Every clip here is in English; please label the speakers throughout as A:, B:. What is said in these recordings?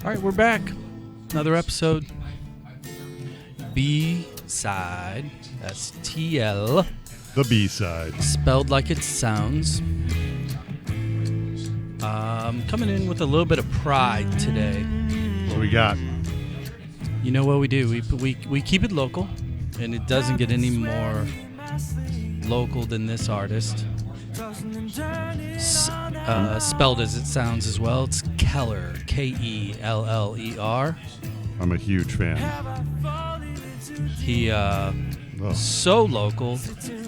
A: All right, we're back. Another episode. B-side. That's TL.
B: The B-side.
A: Spelled like it sounds. Coming in with a little bit of pride today.
B: What we got?
A: You know what we do? We keep it local, and it doesn't get any more local than this artist. Spelled as it sounds as well. It's Keller, Keller.
B: I'm a huge fan.
A: He so local,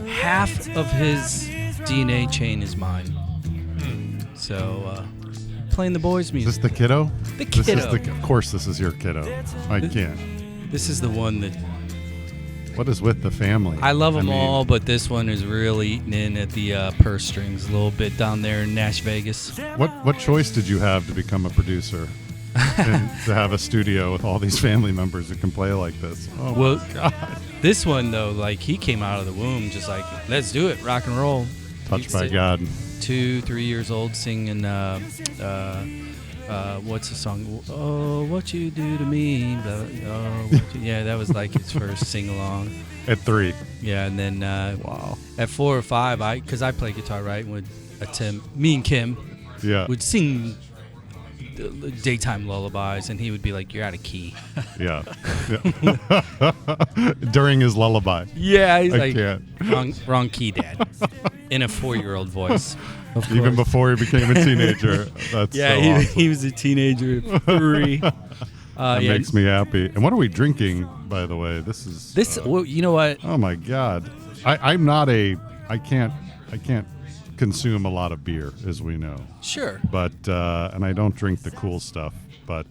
A: half of his DNA chain is mine. So playing the boys' music.
B: Is this the kiddo?
A: The kiddo.
B: Of course, this is your kiddo. I can't.
A: This is the one that.
B: What is with the family?
A: I love them all, but this one is really eating in at the purse strings a little bit down there in Nash Vegas.
B: What choice did you have to become a producer and to have a studio with all these family members that can play like this? Oh,
A: well,
B: my God.
A: This one, though, like, he came out of the womb just like, let's do it, rock and roll.
B: Touched by God.
A: 2-3 years old singing, what's the song? Oh, what you do to me. Yeah, that was like his first sing-along.
B: At 3.
A: Yeah, and then
B: Wow.
A: At 4 or 5, because I play guitar, right, me and Kim would sing daytime lullabies, and he would be like, you're out of key.
B: Yeah. During his lullaby.
A: Yeah, he's
B: I can't.
A: Wrong key, Dad. In a 4-year-old voice.
B: Even before he became a teenager. That's so awesome.
A: he was a teenager at 3.
B: That makes me happy. And what are we drinking, by the way? This is
A: well, you know what?
B: Oh my God, I can't consume a lot of beer, as we know.
A: Sure.
B: But and I don't drink the cool stuff. But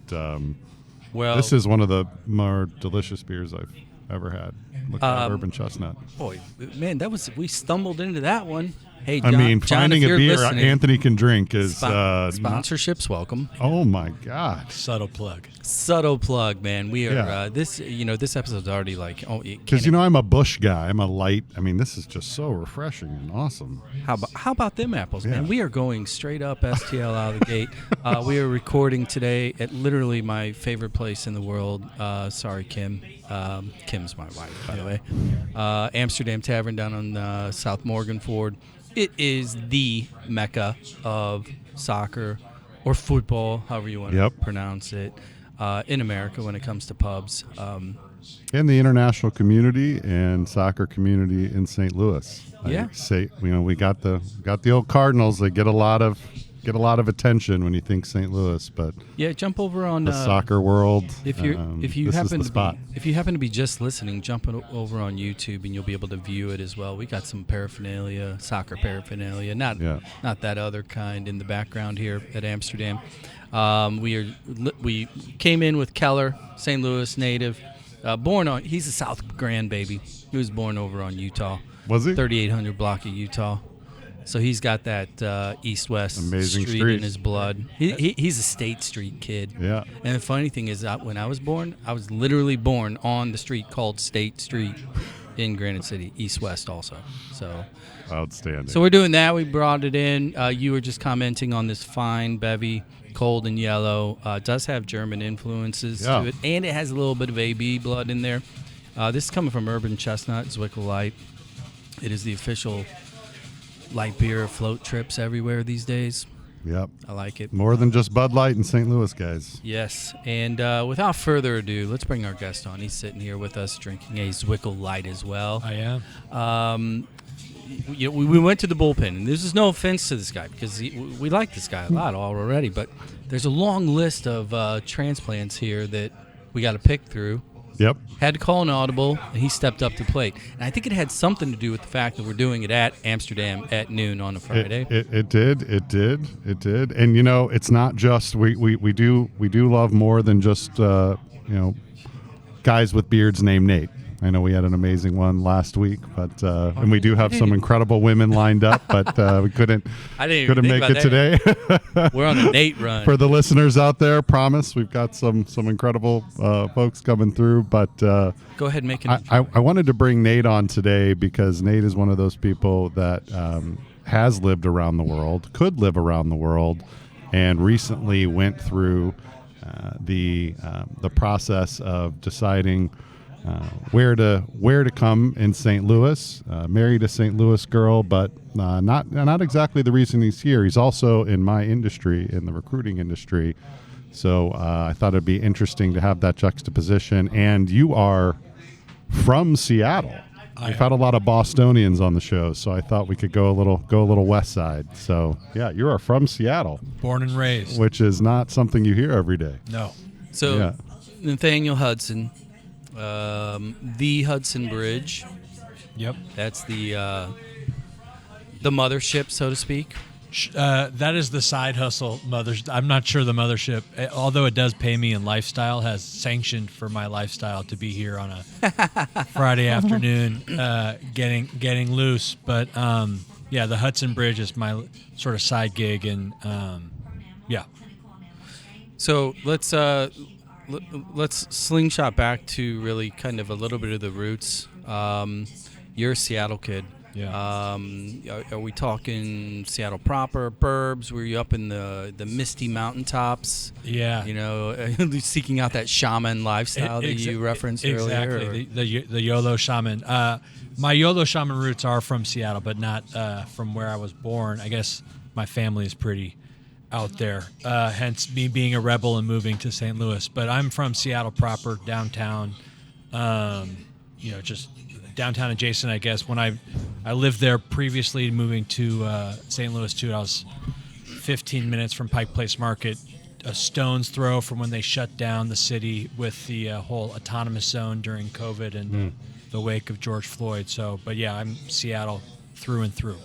A: well,
B: this is one of the more delicious beers I've ever had. Look at Bourbon Chestnut.
A: Boy, man, we stumbled into that one. Hey, John,
B: finding
A: John,
B: a beer
A: Anthony
B: can drink is
A: sponsorships welcome.
B: Oh my God!
C: Subtle plug,
A: man. We are this episode's already like
B: because I'm a Busch guy. I'm a light. This is just so refreshing and awesome.
A: How about them apples, man?
B: Yeah.
A: We are going straight up STL out of the gate. We are recording today at literally my favorite place in the world. Sorry, Kim. Kim's my wife, by the way. Amsterdam Tavern down on South Morganford. It is the mecca of soccer or football, however you want to pronounce it, in America when it comes to pubs.
B: And the international community and soccer community in St. Louis.
A: Yeah.
B: We got the old Cardinals. They get a lot of attention when you think St. Louis, but
A: yeah, jump over on
B: the soccer world.
A: If you happen to be just listening, jump over on YouTube and you'll be able to view it as well. We got some paraphernalia, soccer paraphernalia, not that other kind in the background here at Amsterdam. We came in with Keller, St. Louis native, he's a South Grand baby. He was born over on Utah.
B: Was he?
A: 3800 block of Utah. So he's got that east-west
B: amazing
A: street in his blood. He's a State Street kid.
B: Yeah.
A: And the funny thing is that when I was born, I was literally born on the street called State Street in Granite City, east-west also. So
B: outstanding.
A: So we're doing that. We brought it in. You were just commenting on this fine bevy, cold and yellow. It does have German influences to it, and it has a little bit of AB blood in there. This is coming from Bourbon Chestnut, Zwickel Light. It is the official light beer float trips everywhere these days.
B: Yep.
A: I like it.
B: More than just Bud Light in St. Louis, guys.
A: Yes. And without further ado, let's bring our guest on. He's sitting here with us drinking a Zwickel Light as well.
C: I am.
A: We went to the bullpen, and this is no offense to this guy because we like this guy a lot already, but there's a long list of transplants here that we got to pick through.
B: Yep.
A: Had to call an audible, and he stepped up to the plate. And I think it had something to do with the fact that we're doing it at Amsterdam at noon on a Friday.
B: It did. And it's not just we do love more than just guys with beards named Nate. I know we had an amazing one last week, but and we do have some incredible women lined up, but we couldn't make it today.
A: We're on a Nate run.
B: For the listeners out there, promise we've got some incredible folks coming through. But
A: go ahead and make it.
B: I wanted to bring Nate on today because Nate is one of those people that has lived around the world, could live around the world, and recently went through the process of deciding where to come in St. Louis. Married a St. Louis girl, but not exactly the reason he's here. He's also in my industry, in the recruiting industry. So I thought it'd be interesting to have that juxtaposition. And you are from Seattle. We've had a lot of Bostonians on the show, so I thought we could go a little west side. So yeah, you are from Seattle,
D: born and raised,
B: which is not something you hear every day.
D: No.
A: So
B: yeah.
A: Nathaniel Hudson, the Hudson Bridge.
D: Yep,
A: that's the mothership, so to speak.
D: That is the side hustle. I'm not sure the mothership, although it does pay me in lifestyle, has sanctioned for my lifestyle to be here on a Friday afternoon, getting loose. But yeah, the Hudson Bridge is my sort of side gig, and yeah.
A: So let's slingshot back to really kind of a little bit of the roots. You're a Seattle kid.
D: Yeah.
A: Are we talking Seattle proper, burbs? Were you up in the misty mountaintops?
D: Yeah.
A: You know, seeking out that shaman lifestyle that you referenced earlier?
D: Exactly, the YOLO shaman. My YOLO shaman roots are from Seattle, but not from where I was born. I guess my family is pretty out there, hence me being a rebel and moving to St. Louis. But I'm from Seattle proper, downtown, just downtown adjacent, I guess. When I lived there previously, moving to St. Louis too, I was 15 minutes from Pike Place Market, a stone's throw from when they shut down the city with the whole autonomous zone during COVID and the wake of George Floyd. So, but yeah, I'm Seattle through and through.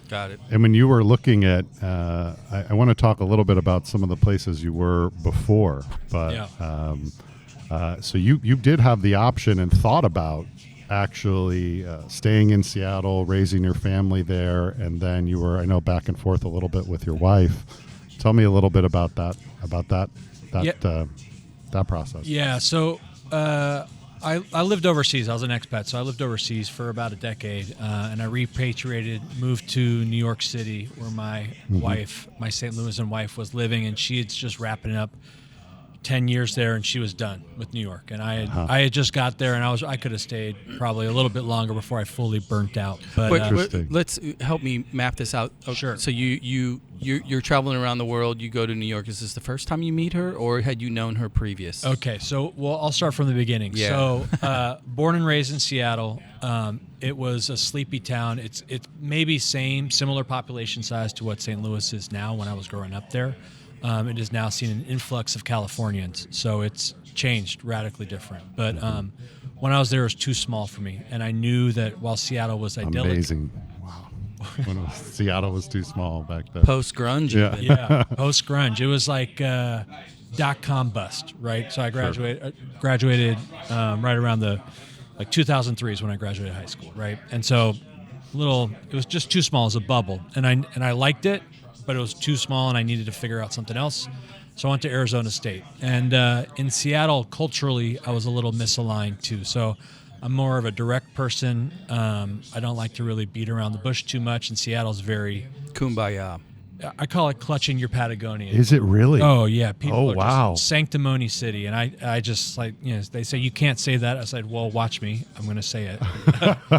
A: Got it.
B: And when you were looking at, I want to talk a little bit about some of the places you were before, but
D: yeah.
B: So you did have the option and thought about actually staying in Seattle, raising your family there, and then you were, I know, back and forth a little bit with your wife. Tell me a little bit about that process.
D: Yeah, so I lived overseas. I was an expat, so I lived overseas for about a decade, and I repatriated, moved to New York City, where my wife, my St. Louisan wife, was living, and she had just wrapping up 10 years there, and she was done with New York. And I had just got there, and I could have stayed probably a little bit longer before I fully burnt out. But
A: let's help me map this out.
D: Sure.
A: So you're traveling around the world. You go to New York. Is this the first time you meet her, or had you known her previous?
D: Okay, so I'll start from the beginning.
A: Yeah.
D: So born and raised in Seattle. It was a sleepy town. It's maybe similar population size to what St. Louis is now when I was growing up there. It has now seen an influx of Californians, so it's changed, radically different. But when I was there, it was too small for me, and I knew that while Seattle was idyllic.
B: Amazing. Wow. Seattle was too small back then.
A: Post-grunge.
B: Yeah.
D: Yeah, post-grunge. It was like dot-com bust, right? So I graduated right around the 2003 is when I graduated high school, right? And so it was just too small as a bubble, and I liked it, but it was too small, and I needed to figure out something else. So I went to Arizona State. And in Seattle, culturally, I was a little misaligned too. So I'm more of a direct person. I don't like to really beat around the bush too much, and Seattle's very
A: Kumbaya.
D: I call it clutching your Patagonia.
B: Is it really?
D: Oh yeah, people are
B: wow.
D: just sanctimony city, and I just they say you can't say that. I said, well, watch me, I'm going to say it,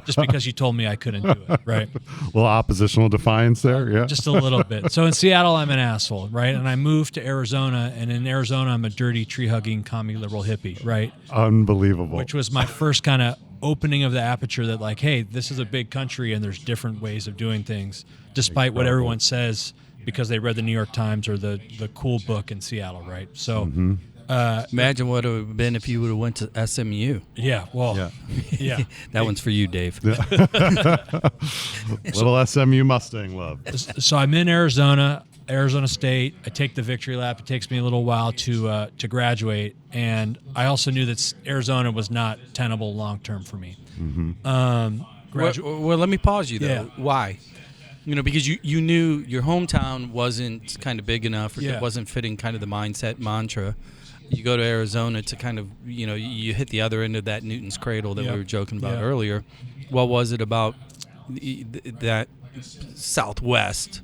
D: just because you told me I couldn't do it, right?
B: A little oppositional defiance there, yeah.
D: Just a little bit. So in Seattle, I'm an asshole, right? And I moved to Arizona, and in Arizona, I'm a dirty tree hugging commie liberal hippie, right?
B: Unbelievable.
D: Which was my first kind of opening of the aperture that hey, this is a big country, and there's different ways of doing things, despite what everyone says, because they read the New York Times or the cool book in Seattle, right? So
A: imagine what it would have been if you would have went to SMU.
D: Yeah, well, yeah.
A: That one's for you, Dave.
B: Little SMU Mustang love.
D: So I'm in Arizona State. I take the victory lap. It takes me a little while to graduate, and I also knew that Arizona was not tenable long term for me.
A: Well, let me pause you though.
D: Yeah.
A: Why? Because you knew your hometown wasn't kind of big enough, or it wasn't fitting kind of the mindset mantra. You go to Arizona to kind of, you hit the other end of that Newton's cradle that we were joking about earlier. What was it about that Southwest,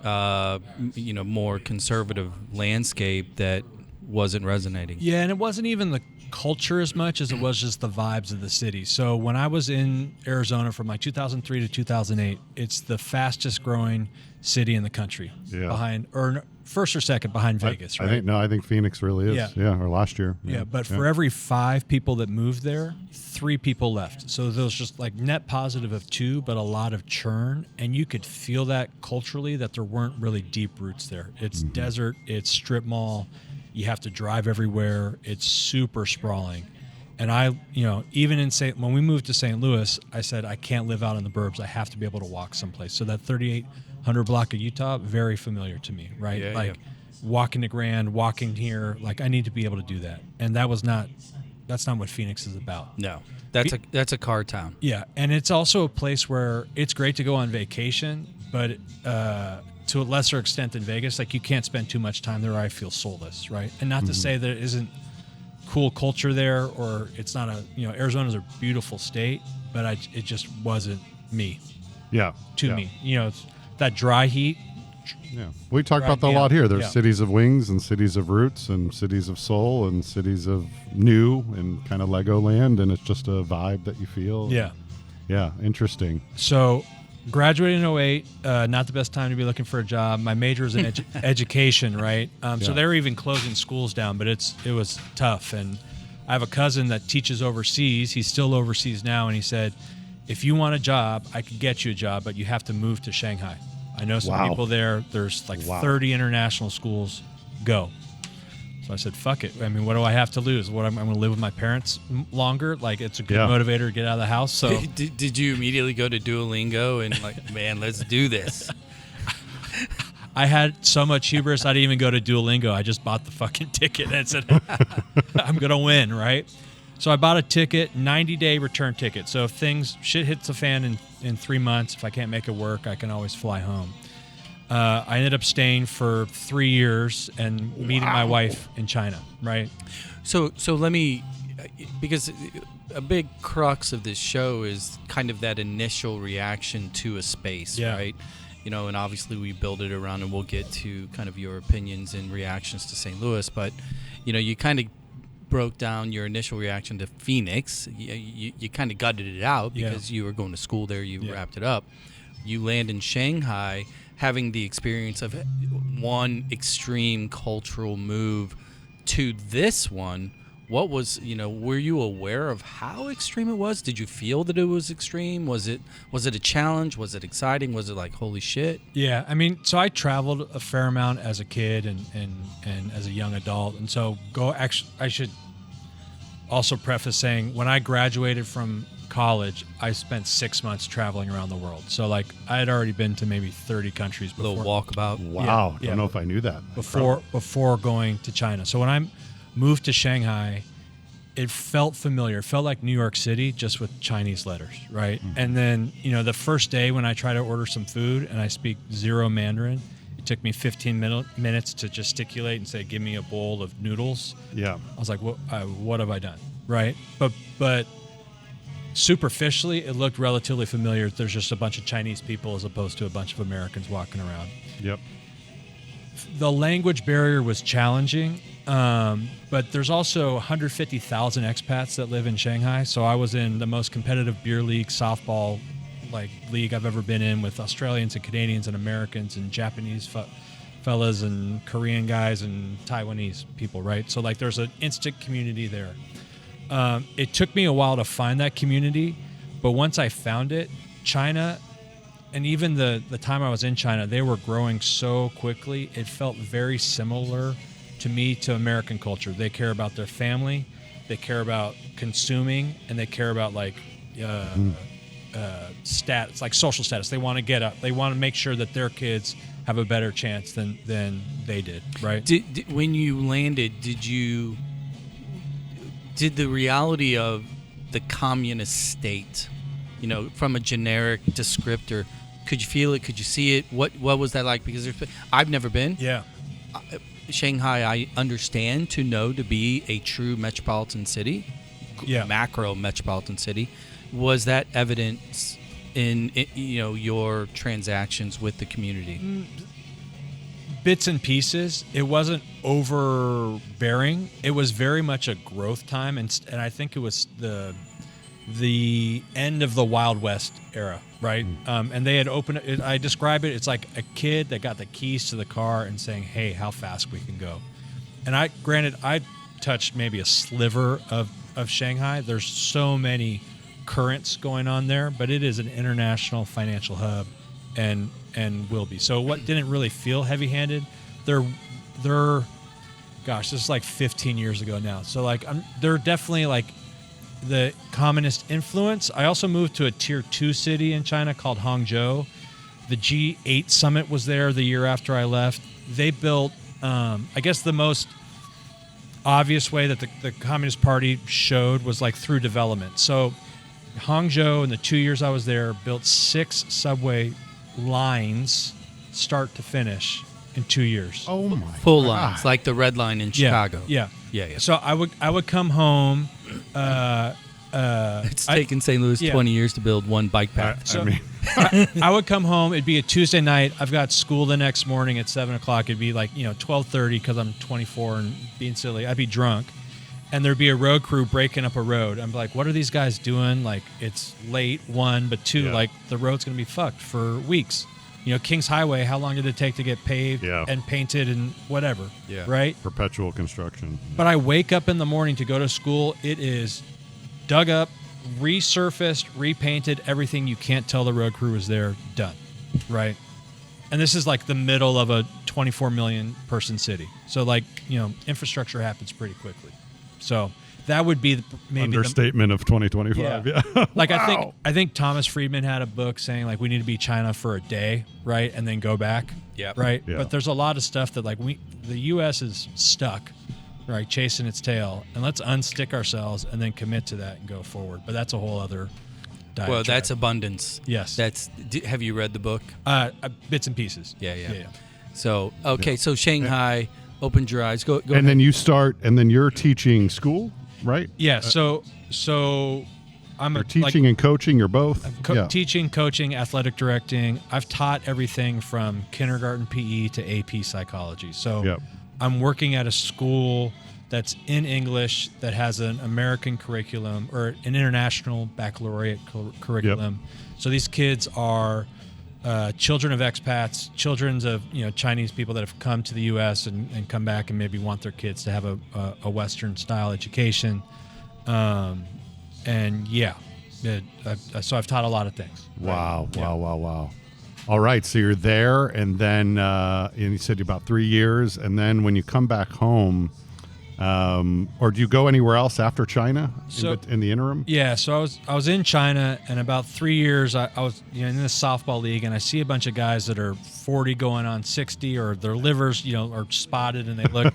A: more conservative landscape that wasn't resonating.
D: Yeah, and it wasn't even the culture as much as it was just the vibes of the city. So when I was in Arizona from like 2003 to 2008, it's the fastest growing city in the country.
B: Yeah.
D: Behind, or first or second behind Vegas, right?
B: I think Phoenix really is.
D: Yeah.
B: Or last year.
D: Yeah, but for every 5 people that moved there, 3 people left. So there was just like net positive of 2, but a lot of churn. And you could feel that culturally, that there weren't really deep roots there. It's desert, it's strip mall. You have to drive everywhere. It's super sprawling. And even when we moved to St. Louis, I said, I can't live out in the burbs. I have to be able to walk someplace. So that 3800 block of Utah, very familiar to me, right?
A: Yeah,
D: walking to Grand, walking here, like I need to be able to do that. And that's not what Phoenix is about.
A: No, that's a car town.
D: Yeah, and it's also a place where it's great to go on vacation, but to a lesser extent than Vegas, like you can't spend too much time there or I feel soulless, right? And not to say that it isn't cool culture there or it's not Arizona's a beautiful state, but it just wasn't me.
B: Yeah.
D: Me. It's that dry heat.
B: Yeah. We talk about that a lot here. There's cities of wings and cities of roots and cities of soul and cities of new and kind of Legoland, and it's just a vibe that you feel.
D: Yeah.
B: Yeah. Interesting.
D: So graduated in 08, not the best time to be looking for a job. My major was in education, right? So they were even closing schools down, but it was tough. And I have a cousin that teaches overseas. He's still overseas now, and he said, if you want a job, I could get you a job, but you have to move to Shanghai. I know some people there. There's like 30 international schools. Go. So I said, fuck it. I mean, what do I have to lose? I'm going to live with my parents longer? Like, it's a good motivator to get out of the house. So
A: Did you immediately go to Duolingo and like, man, let's do this?
D: I had so much hubris, I didn't even go to Duolingo. I just bought the fucking ticket and said, I'm going to win, right? So I bought a ticket, 90-day return ticket. So if shit hits the fan in 3 months, if I can't make it work, I can always fly home. I ended up staying for 3 years and meeting my wife in China, right?
A: So let me, because a big crux of this show is kind of that initial reaction to a space, right? And obviously we build it around, and we'll get to kind of your opinions and reactions to St. Louis, but, you kind of broke down your initial reaction to Phoenix. You kind of gutted it out because you were going to school there, you wrapped it up. You land in Shanghai, having the experience of one extreme cultural move to this one. What was, were you aware of how extreme it was? Did you feel that it was extreme? Was it a challenge? Was it exciting? Was it like, holy shit?
D: Yeah, I mean, so I traveled a fair amount as a kid and as a young adult. And so I should also preface saying, when I graduated from college, I spent 6 months traveling around the world. So like I had already been to maybe 30 countries before.
A: Little walkabout.
B: Wow. I don't know if I knew that.
D: Before going to China. So when I moved to Shanghai, it felt familiar. It felt like New York City, just with Chinese letters, right? Mm-hmm. And then, the first day when I tried to order some food and I speak 0 Mandarin, it took me 15 minutes to gesticulate and say, give me a bowl of noodles.
B: Yeah.
D: I was like, what have I done, right? But superficially, it looked relatively familiar. There's just a bunch of Chinese people as opposed to a bunch of Americans walking around.
B: Yep.
D: The language barrier was challenging, but there's also 150,000 expats that live in Shanghai. So I was in the most competitive beer league softball league I've ever been in, with Australians and Canadians and Americans and Japanese fellas and Korean guys and Taiwanese people, right? So like there's an instant community there. It took me a while to find that community, but once I found it, China, and even the time I was in China, they were growing so quickly. It felt very similar to me to American culture. They care about their family, they care about consuming, and they care about status, like social status. They want to get up. They want to make sure that their kids have a better chance than they did, right?
A: When you landed, did the reality of the communist state, from a generic descriptor, could you feel it? Could you see it? What was that like? Because I've never been.
D: Yeah.
A: Shanghai, I understand to be a true metropolitan city, macro metropolitan city. Was that evidence in your transactions with the community?
D: bits and pieces. It wasn't overbearing. It was very much a growth time, and I think it was the end of the Wild West era, right? And they had opened it. I describe it. It's like a kid that got the keys to the car and saying, "Hey, how fast we can go." And I touched maybe a sliver of Shanghai. There's so many currents going on there, but it is an international financial hub, and will be. So what didn't really feel heavy-handed, they're gosh, this is like 15 years ago now. So like they're definitely like the communist influence. I also moved to a tier 2 city in China called Hangzhou. The G8 summit was there the year after I left. They built, I guess the most obvious way that the Communist Party showed was like through development. So Hangzhou, in the 2 years I was there, built 6 subway lines, start to finish, in 2 years.
B: Oh my!
A: Full
B: God.
A: lines, like the Red Line in Chicago.
D: Yeah.
A: So
D: I would come home.
A: it's taken St. Louis 20 years to build one bike path.
D: So
B: I mean,
D: I would come home. It'd be a Tuesday night. I've got school the next morning at 7:00. It'd be like 12:30 because I'm 24 and being silly. I'd be drunk, and there'd be a road crew breaking up a road. I'm like, what are these guys doing? Like, it's late, 1, but 2, like the road's gonna be fucked for weeks. Kings Highway. How long did it take to get paved and painted and whatever? Yeah. Right.
B: perpetual construction.
D: But I wake up in the morning to go to school. It is dug up, resurfaced, repainted, everything. You can't tell the road crew was there, done, right? And this is like the middle of a 24 million person city. So like, infrastructure happens pretty quickly. So that would be maybe
B: understatement of 2025. Yeah.
D: Like
B: Wow.
D: I think Thomas Friedman had a book saying like we need to be China for a day, right? And then go back.
A: Yeah.
D: Right.
B: Yeah.
D: But there's a lot of stuff that like the US is stuck, right, chasing its tail, and let's unstick ourselves and then commit to that and go forward. But that's a whole other diatribe.
A: Well, that's abundance.
D: Yes.
A: Have you read the book?
D: Bits and pieces.
A: Yeah. So so Shanghai, opened your eyes. Go
B: And
A: ahead.
B: then you start, and then you're teaching school, right?
D: Yeah. So I'm
B: You're teaching and coaching. You're both.
D: teaching, coaching, athletic directing. I've taught everything from kindergarten PE to AP psychology. So I'm working at a school that's in English that has an American curriculum or an international baccalaureate curriculum. So these kids are children of expats, children of Chinese people that have come to the U.S. and come back and maybe want their kids to have a Western style education. So I've taught a lot of things.
B: Wow. All right, so you're there, and then and you said about 3 years, and then when you come back home, or do you go anywhere else after China in the interim?
D: Yeah, so I was in China, and about 3 years I was in this softball league, and I see a bunch of guys that are 40 going on 60, or their livers are spotted, and they look.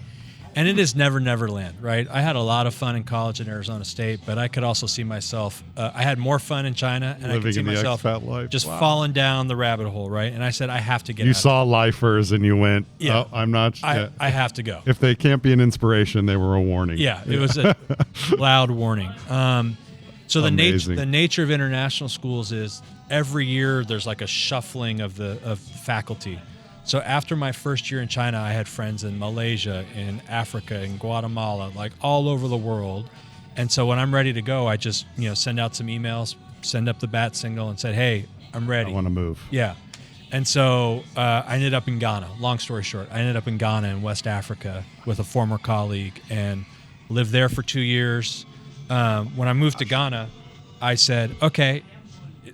D: And it is never land, right? I had a lot of fun in college in Arizona State, but I could also see myself. I had more fun in China, and I could see myself just falling down the rabbit hole, right? And I said, I have to get.
B: You saw lifers, and you went, "Oh, I'm not."
D: I have to go.
B: If they can't be an inspiration, they were a warning.
D: Yeah, it was a loud warning. So the nature of international schools is every year there's like a shuffling of faculty. So after my first year in China, I had friends in Malaysia, in Africa, in Guatemala, like all over the world. And so when I'm ready to go, I just send out some emails, send up the bat signal, and said, "Hey, I'm ready.
B: I want to move."
D: Yeah. And so I ended up in Ghana. Long story short, I ended up in Ghana in West Africa with a former colleague and lived there for 2 years. When I moved to Ghana, I said, "Okay,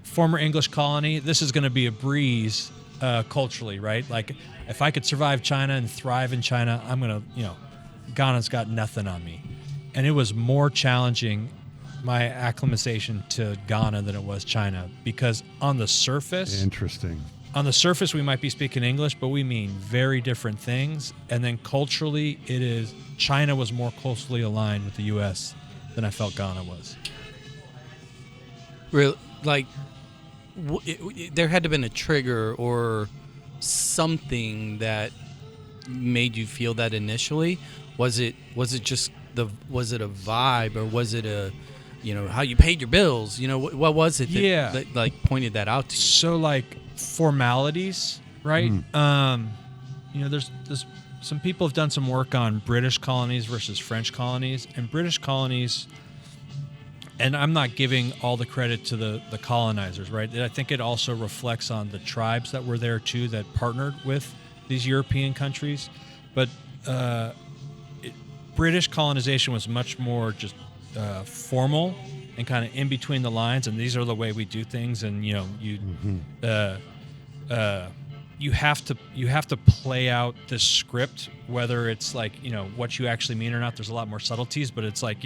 D: former English colony, this is going to be a breeze." Culturally, right? Like, if I could survive China and thrive in China, I'm gonna, Ghana's got nothing on me. And it was more challenging, my acclimatization to Ghana, than it was China, because on the surface, we might be speaking English, but we mean very different things. And then culturally, China was more closely aligned with the U.S. than I felt Ghana was.
A: Really, like. There had to have been a trigger or something that made you feel that initially. Was it just was it a vibe, or was it a how you paid your bills? What was it that like pointed that out to you?
D: So like formalities, right? there's some people have done some work on British colonies versus French colonies, and British colonies. And I'm not giving all the credit to the colonizers, right? I think it also reflects on the tribes that were there too that partnered with these European countries. But British colonization was much more just formal and kind of in between the lines. And these are the way we do things. And you have to play out this script, whether it's like what you actually mean or not. There's a lot more subtleties, but it's like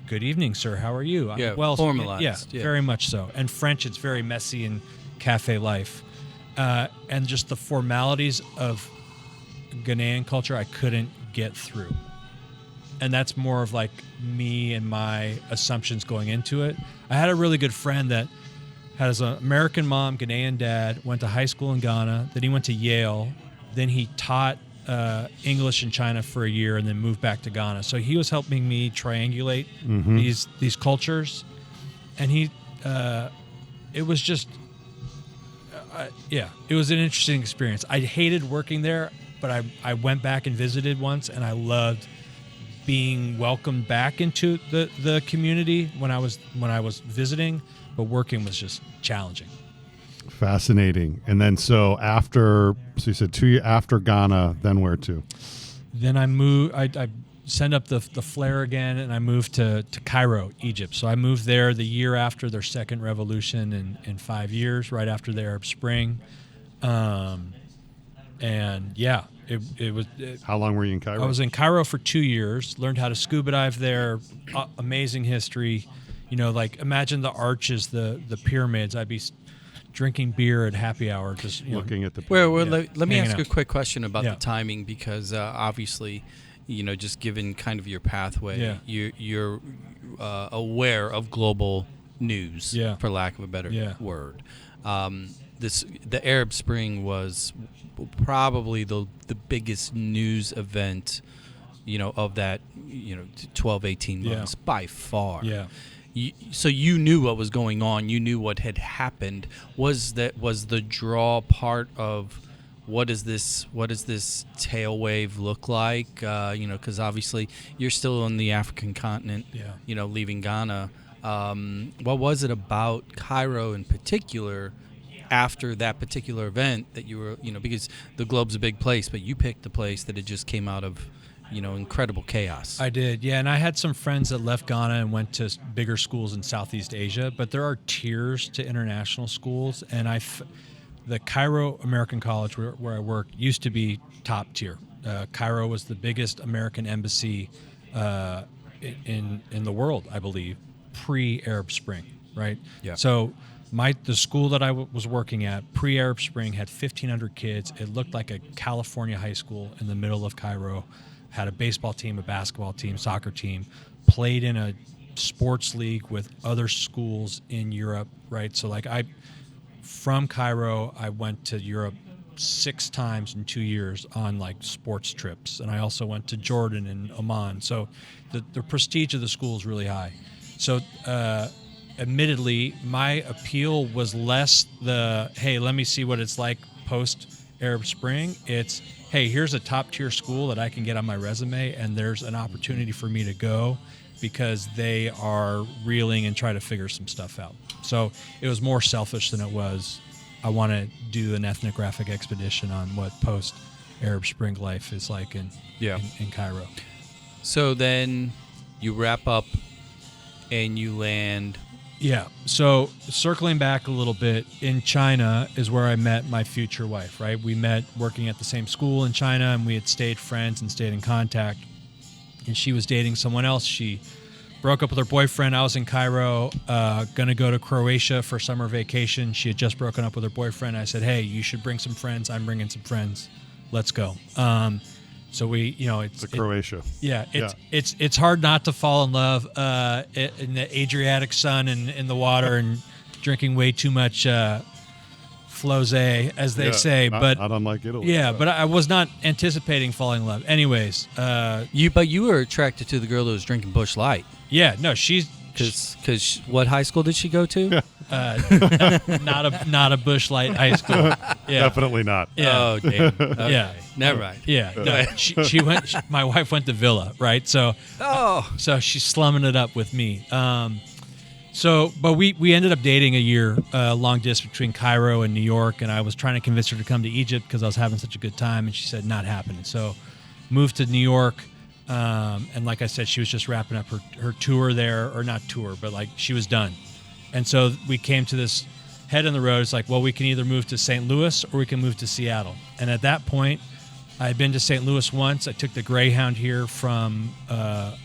D: good evening, sir. How are you?
A: Yeah,
D: well,
A: formalized.
D: Yeah, very much so. And French, it's very messy and cafe life. And just the formalities of Ghanaian culture, I couldn't get through. And that's more of like me and my assumptions going into it. I had a really good friend that has an American mom, Ghanaian dad, went to high school in Ghana, then he went to Yale, then he taught English in China for a year and then moved back to Ghana. So he was helping me triangulate these cultures, and it was just it was an interesting experience. I hated working there, but I went back and visited once, and I loved being welcomed back into the community when I was visiting, but working was just challenging.
B: Fascinating. And then so you said 2 years after Ghana, then where to?
D: Then I moved. I sent up the flare again, and I moved to Cairo, Egypt. So I moved there the year after their second revolution in 5 years, right after the Arab Spring. It was.
B: How long were you in Cairo?
D: I was in Cairo for 2 years. Learned how to scuba dive there. Amazing history. Like imagine the arches, the pyramids. I'd be drinking beer at happy hour, just
B: looking at the.
A: Well, let me ask
D: out.
A: a quick question about the timing, because obviously, just given kind of your pathway, you're aware of global news, for lack of a better word. The Arab Spring was probably the biggest news event, of that 12, 18 months by far.
D: Yeah.
A: So you knew what was going on. You knew what had happened. Was the draw part of what does this tail wave look like? Because obviously you're still on the African continent.
D: Yeah.
A: Leaving Ghana. What was it about Cairo in particular? After that particular event that you were, because the globe's a big place, but you picked the place that it just came out of, incredible chaos.
D: I did, yeah. And I had some friends that left Ghana and went to bigger schools in Southeast Asia, but there are tiers to international schools. And the Cairo American College where I worked used to be top tier. Cairo was the biggest American embassy in the world, I believe, pre-Arab Spring, right?
A: Yeah.
D: So the school that I was working at pre-Arab Spring had 1,500 kids. It looked like a California high school in the middle of Cairo. Had a baseball team, a basketball team, soccer team, played in a sports league with other schools in Europe, right? So from Cairo, I went to Europe 6 times in 2 years on sports trips. And I also went to Jordan and Oman. So the prestige of the school is really high. So, admittedly, my appeal was less hey, let me see what it's like post-Arab Spring. It's, hey, here's a top-tier school that I can get on my resume, and there's an opportunity for me to go because they are reeling and trying to figure some stuff out. So it was more selfish than it was, I want to do an ethnographic expedition on what post-Arab Spring life is like in Cairo.
A: So then you wrap up and you land.
D: Yeah. So circling back a little bit, in China is where I met my future wife, right? We met working at the same school in China, and we had stayed friends and stayed in contact. And she was dating someone else. She broke up with her boyfriend. I was in Cairo, going to go to Croatia for summer vacation. She had just broken up with her boyfriend. I said, hey, you should bring some friends. I'm bringing some friends. Let's go. So it's
B: Croatia.
D: It's hard not to fall in love in the Adriatic sun and in the water and drinking way too much flosé, as they say. But
B: not unlike Italy.
D: Yeah, but I was not anticipating falling in love. Anyways,
A: you were attracted to the girl who was drinking Busch Light.
D: Yeah, no, she's
A: because what high school did she go to?
D: not a Busch Light high school. Yeah.
B: Definitely not.
D: Yeah.
A: Oh, damn. Okay.
D: Yeah.
A: Never mind.
D: Yeah, no, she went. My wife went to Villa, right? So, so she's slumming it up with me. But we ended up dating a year long distance between Cairo and New York, and I was trying to convince her to come to Egypt because I was having such a good time, and she said not happening. So, moved to New York, and like I said, she was just wrapping up her tour there, or not tour, but like she was done, and so we came to this head in the road. It's like, well, we can either move to St. Louis or we can move to Seattle, and at that point, I had been to St. Louis once. I took the Greyhound here from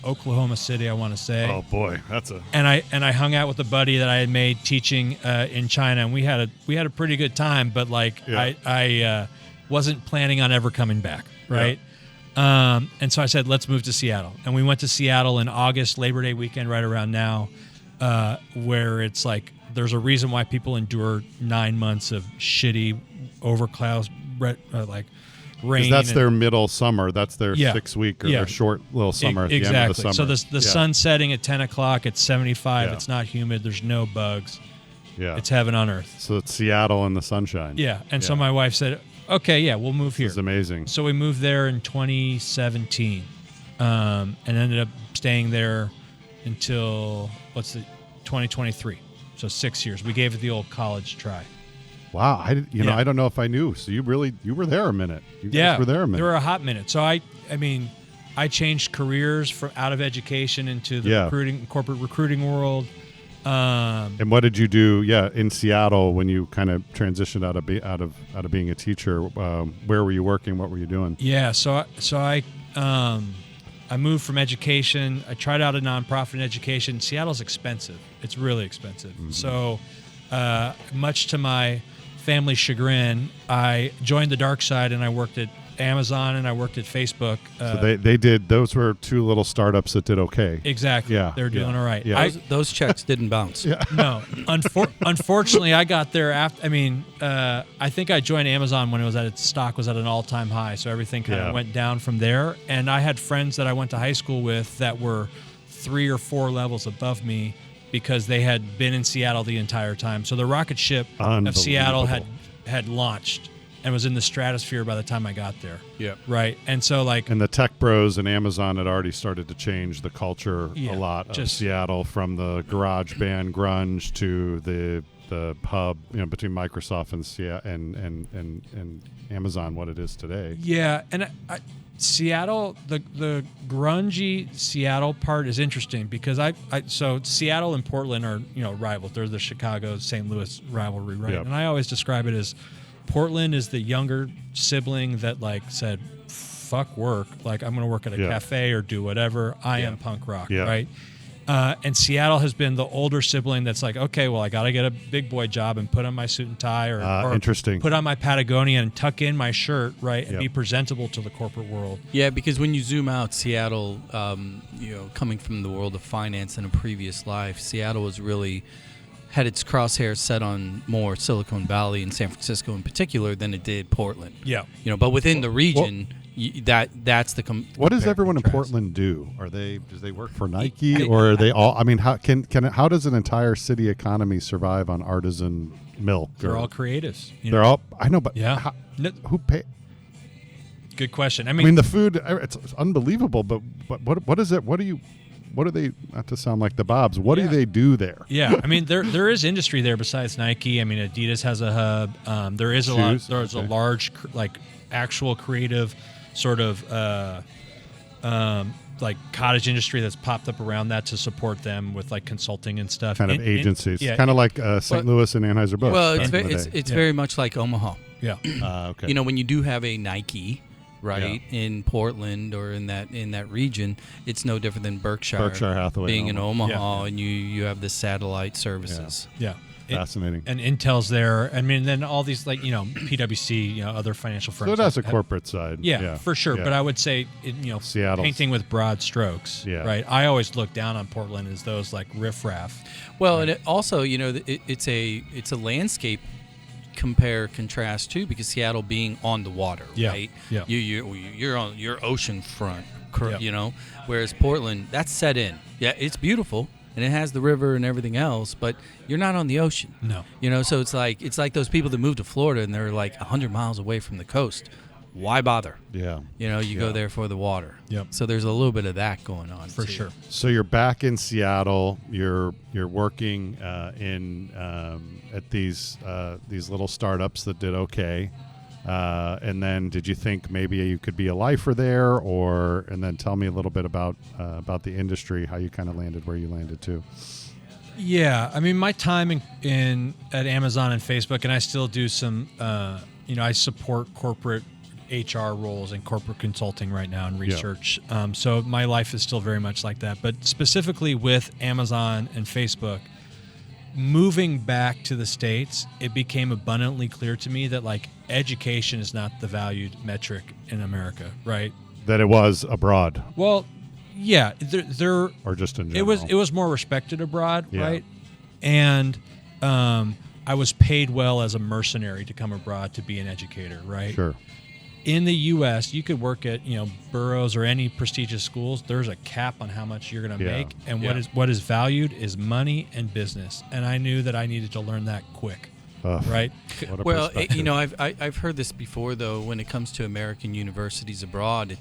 D: Oklahoma City, I want to say.
B: Oh boy, that's a.
D: And I hung out with a buddy that I had made teaching in China, and we had a pretty good time. But like I wasn't planning on ever coming back, right? Yeah. And so I said, let's move to Seattle, and we went to Seattle in August, Labor Day weekend, right around now, where it's like there's a reason why people endure 9 months of shitty overcast, like. Rain.
B: That's their middle summer. That's their 6 week or their short little summer at the end of the summer.
D: So the sun's setting at 10 o'clock. It's 75. It's not humid. There's no bugs.
B: Yeah.
D: It's heaven on earth.
B: So it's Seattle in the sunshine.
D: Yeah. And so my wife said, okay, yeah, we'll move here.
B: It's amazing.
D: So we moved there in 2017 and ended up staying there until, 2023. So 6 years. We gave it the old college try.
B: Wow, I don't know if I knew. So you were there a minute. You guys were there a minute.
D: They were a hot minute. So I changed careers from out of education into the corporate recruiting world.
B: And what did you do? Yeah, in Seattle when you kind of transitioned out of being a teacher. Where were you working? What were you doing?
D: Yeah, so I moved from education. I tried out a nonprofit in education. Seattle's expensive. It's really expensive. Mm-hmm. So much to my family chagrin, I joined the dark side and I worked at Amazon and I worked at Facebook.
B: So they did. Those were two little startups that did okay.
D: Exactly. Yeah, they're doing all right.
B: Yeah.
A: Those checks didn't bounce.
B: Yeah.
D: No, unfortunately, I got there after. I think I joined Amazon when its stock was at an all-time high, so everything kind of went down from there. And I had friends that I went to high school with that were 3 or 4 levels above me, because they had been in Seattle the entire time. So the rocket ship of Seattle had launched and was in the stratosphere by the time I got there.
A: Yeah.
D: Right. And so
B: and the tech bros and Amazon had already started to change the culture a lot of Seattle, from the garage band grunge to the hub, between Microsoft and Amazon, what it is today.
D: Yeah. And Seattle, the grungy Seattle part is interesting because so Seattle and Portland are rivals. They're the Chicago-St. Louis rivalry, right? Yep. And I always describe it as Portland is the younger sibling that said, "Fuck work, I'm going to work at a cafe or do whatever. I am punk rock," right? And Seattle has been the older sibling that's like, okay, well, I got to get a big boy job and put on my suit and tie, or
B: interesting.
D: Put on my Patagonia and tuck in my shirt, right, and be presentable to the corporate world.
A: Yeah, because when you zoom out, Seattle, coming from the world of finance in a previous life, Seattle was really had its crosshairs set on more Silicon Valley and San Francisco in particular than it did Portland.
D: Yeah,
A: but within the region. That's the.
B: What does everyone in Portland do? Does they work for Nike, or are they all? I mean, how does an entire city economy survive on artisan milk?
D: They're all creatives.
B: They're all. I know, but who pay?
D: Good question.
B: I mean, the food, it's unbelievable. But what is it? What do they? Not to sound like the Bobs. What do they do there?
D: Yeah, I mean, there is industry there besides Nike. I mean, Adidas has a hub. There is There's a large actual creative sort of cottage industry that's popped up around that to support them with consulting and stuff.
B: Kind of agencies, kind of like St. Louis and Anheuser-Busch.
A: Well, it's very much like Omaha.
D: Yeah.
B: Okay.
A: When you do have a Nike, right, in Portland or in that region, it's no different than Berkshire
B: Hathaway
A: being in Omaha, and you have the satellite services.
D: Yeah.
B: Fascinating.
D: And Intel's there. I mean, then all these PwC, other financial firms.
B: So it has a corporate side.
D: Yeah, for sure.
B: Yeah.
D: But I would say,
B: Seattle,
D: painting with broad strokes. Yeah. Right. I always look down on Portland as those riffraff.
A: Well, and it also, it's a landscape compare contrast too, because Seattle being on the water, right?
D: Yeah.
A: You're on your ocean front, whereas Portland, that's set in. Yeah, it's beautiful. and it has the river and everything else, but you're not on the ocean.
D: No.
A: So it's like those people that move to Florida and they're like 100 miles away from the coast. Why bother?
B: Yeah.
A: You go there for the water.
D: Yep.
A: So there's a little bit of that going on
D: For
A: too.
D: sure.
B: So you're back in Seattle. You're working in at these little startups that did okay. And then did you think maybe you could be a lifer there, and then tell me a little bit about the industry, how you kind of landed where you landed too.
D: Yeah, I mean, my time at Amazon and Facebook, and I still do some, I support corporate HR roles and corporate consulting right now and research.
B: Yeah.
D: So my life is still very much like that. But specifically with Amazon and Facebook, moving back to the States, it became abundantly clear to me that like education is not the valued metric in America, right?
B: That it was abroad.
D: Well, yeah, there
B: Or just in general.
D: it was more respected abroad,
B: Yeah.
D: right? And I was paid well as a mercenary to come abroad to be an educator, right?
B: Sure.
D: In the U.S., you could work at Burroughs or any prestigious schools. There's a cap on how much you're going to
B: Yeah.
D: make, and
A: Yeah.
D: what is valued is money and business. And I knew that I needed to learn that quick,
B: Ugh.
D: right?
B: What a
A: Well,
B: perspective.
A: I've heard this before though. When it comes to American universities abroad,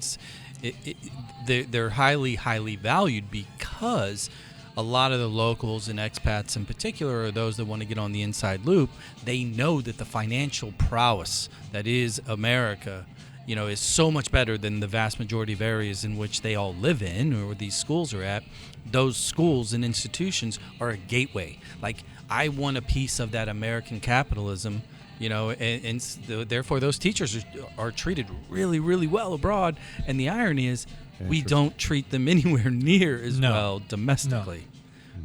A: they're highly valued because a lot of the locals and expats in particular are those that want to get on the inside loop. They know that the financial prowess that is America, is so much better than the vast majority of areas in which they all live in or where these schools are at. Those schools and institutions are a gateway. Like, I want a piece of that American capitalism, and therefore those teachers are treated really, really well abroad. And the irony is, we don't treat them anywhere near as
D: No.
A: well domestically.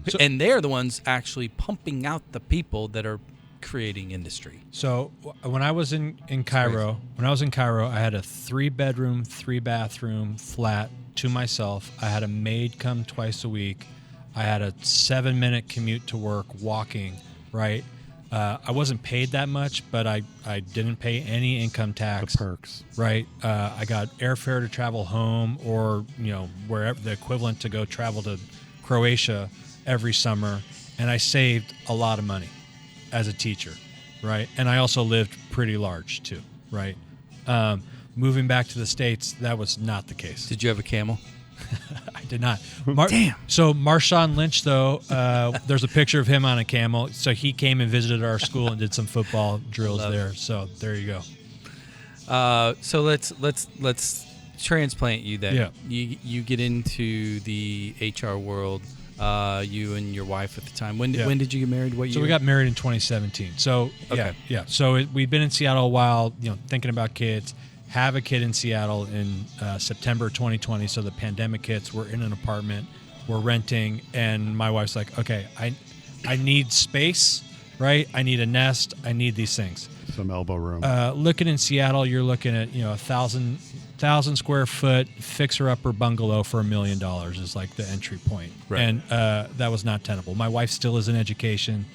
D: So-
A: And they're the ones actually pumping out the people that are creating industry.
D: So when I was in Cairo, I had a 3-bedroom, 3-bathroom flat to myself. I had a maid come twice a week. I had a 7-minute commute to work walking, right? I wasn't paid that much, but I didn't pay any income tax.
B: The perks.
D: Right. I got airfare to travel home or, wherever the equivalent to go travel to Croatia every summer. And I saved a lot of money as a teacher. Right. And I also lived pretty large too. Right. Moving back to the States, that was not the case.
A: Did you have a camel?
D: I did not.
A: Damn.
D: So Marshawn Lynch, though, there's a picture of him on a camel. So he came and visited our school and did some football drills there. So there you go.
A: So let's transplant you then.
D: Yeah.
A: You get into the HR world. You and your wife at the time. When
D: Yeah.
A: did you get married? What year?
D: So we got married in 2017. So
A: Okay.
D: yeah. So we've been in Seattle a while, thinking about kids. Have a kid in Seattle in September 2020. So the pandemic hits. We're in an apartment. We're renting, and my wife's like, "Okay, I need space, right? I need a nest. I need these things."
B: Some elbow room.
D: Looking in Seattle, you're looking at 1,000 square foot fixer-upper bungalow for $1 million is like the entry point,
A: Right.
D: and that was not tenable. My wife still is in education.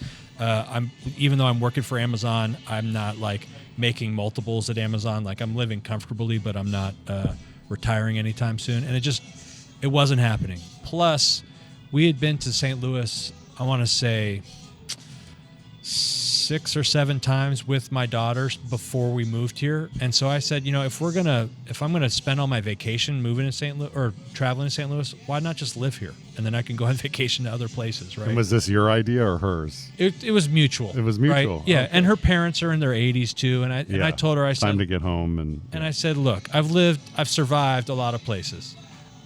D: Even though I'm working for Amazon, I'm not like making multiples at Amazon. Like, I'm living comfortably, but I'm not retiring anytime soon. And it wasn't happening. Plus, we had been to St. Louis, I want to say 6 or 7 times with my daughters before we moved here. And so I said, if I'm gonna spend all my vacation moving to St. Louis or traveling to St. Louis, why not just live here? And then I can go on vacation to other places, right?
B: And was this your idea or hers?
D: It was mutual.
B: It was
D: right?
B: mutual.
D: Yeah,
B: Okay.
D: and her parents are in their 80s too. And I told her, I said,
B: time to get home
D: and I said, look, I've survived a lot of places.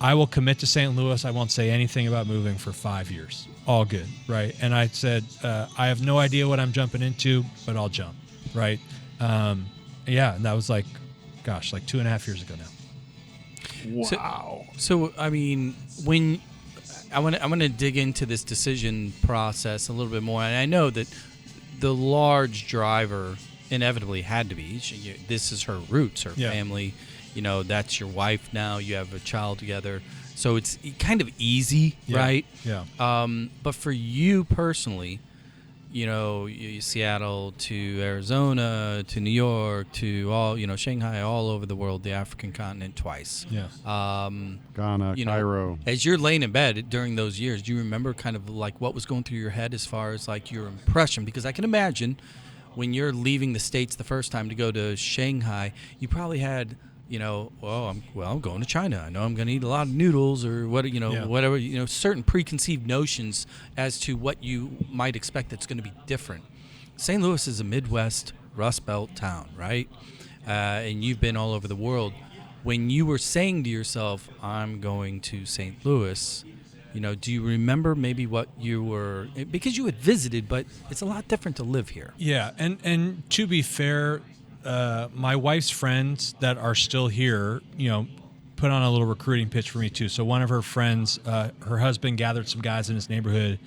D: I will commit to St. Louis. I won't say anything about moving for 5 years. All good, right? And I said, I have no idea what I'm jumping into, but I'll jump, right? And that was like 2.5 years ago now.
B: Wow.
A: So I mean, when I'm gonna dig into this decision process a little bit more, and I know that the large driver inevitably had to be this is her roots, her
D: Yeah.
A: family. That's your wife now. You have a child together, so it's kind of easy,
D: Yeah.
A: right?
D: Yeah.
A: But for you personally, Seattle to Arizona to New York to all, Shanghai, all over the world, the African continent twice.
D: Yeah.
B: Ghana, Cairo.
A: As you're laying in bed during those years, do you remember kind of like what was going through your head as far as like your impression? Because I can imagine when you're leaving the States the first time to go to Shanghai, you probably had, I'm going to China. I know I'm going to eat a lot of noodles or whatever, certain preconceived notions as to what you might expect that's going to be different. St. Louis is a Midwest Rust Belt town, right? And you've been all over the world. When you were saying to yourself, I'm going to St. Louis, do you remember maybe what you were, because you had visited, but it's a lot different to live here.
D: Yeah, and to be fair, my wife's friends that are still here, put on a little recruiting pitch for me too. So one of her friends, her husband gathered some guys in his neighborhood.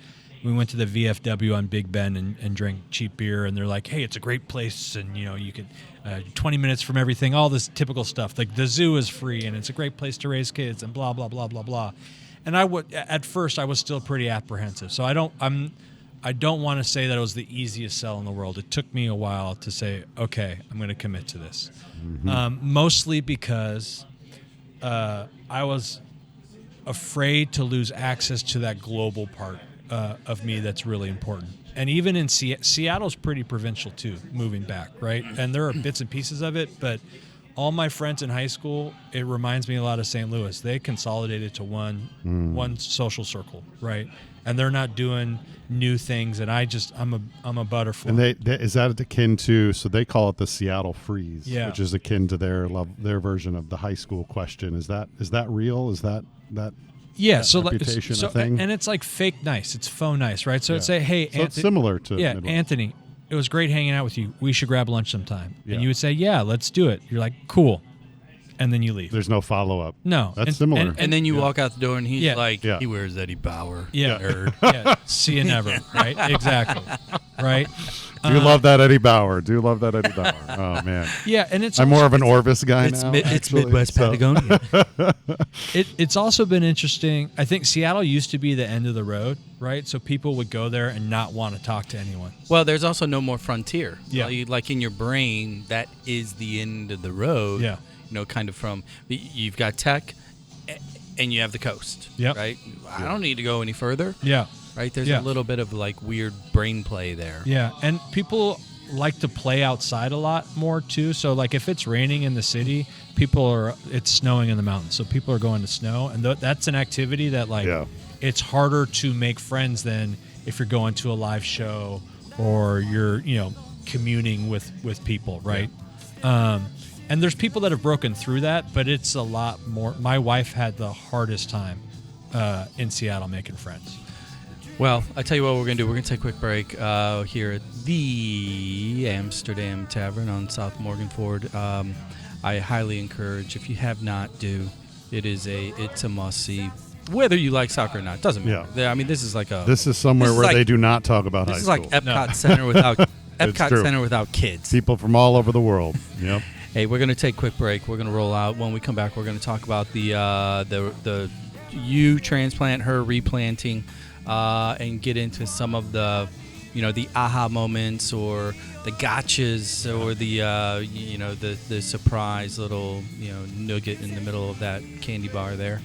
D: We went to the VFW on Big Ben and drank cheap beer, and they're like, hey, it's a great place, and you could 20 minutes from everything, all this typical stuff. Like the zoo is free, and it's a great place to raise kids, and blah blah blah blah blah. And at first I was still pretty apprehensive. So I don't want to say that it was the easiest sell in the world. It took me a while to say, okay, I'm going to commit to this. Mostly because I was afraid to lose access to that global part of me that's really important. And even in Seattle's pretty provincial too, moving back, right? And there are bits and pieces of it, but all my friends in high school, it reminds me a lot of St. Louis. They consolidated to one social circle, right? And they're not doing new things, and I'm a butterfly.
B: And is that akin to? So they call it the Seattle Freeze, which is akin to their version of the high school question. Is that real? Is that
D: yeah? So
B: reputation
D: a
B: thing?
D: And it's like fake nice. It's faux nice, right? So it'd say, hey,
B: so it's similar to Midwest.
D: Anthony. It was great hanging out with you. We should grab lunch sometime.
B: Yeah.
D: And you would say, yeah, let's do it. You're like, cool. And then you leave.
B: There's no follow-up.
D: No.
B: That's similar.
A: And then you walk out the door, and he's like,
B: Yeah.
A: he wears Eddie Bauer.
D: Yeah.
A: Nerd.
D: Yeah. See you never. Right? Exactly. Right?
B: Do love that Eddie Bauer. Oh, man.
D: Yeah, and it's
B: I'm more of an Orvis guy
A: It's
B: now.
A: it's Midwest Patagonia.
D: It's also been interesting. I think Seattle used to be the end of the road, right? So people would go there and not want to talk to anyone.
A: Well, there's also no more frontier.
D: Yeah.
A: Like in your brain, that is the end of the road.
D: Yeah.
A: Kind of from, you've got tech and you have the coast.
D: Yep.
A: Right? I don't need to go any further.
D: Yeah.
A: Right? There's a little bit of like weird brain play there.
D: Yeah, and people like to play outside a lot more too. So like if it's raining in the city, it's snowing in the mountains. So people are going to snow, and that's an activity that it's harder to make friends than if you're going to a live show or you're, communing with people, right? Yeah. And there's people that have broken through that, but it's a lot more. My wife had the hardest time in Seattle making friends.
A: Well, I tell you what we're going to do. We're going to take a quick break here at the Amsterdam Tavern on South Morgan Ford. I highly encourage, if you have not, it's a must-see. Whether you like soccer or not, doesn't matter. Yeah. I mean, this is like
B: This is somewhere where they do not talk about high school.
A: This is like Epcot Center without Center without kids.
B: People from all over the world. Yep.
A: Hey, we're going to take a quick break. We're going to roll out. When we come back, we're going to talk about the you transplant, her replanting. And get into some of the, the aha moments or the gotchas or the surprise little, nugget in the middle of that candy bar there.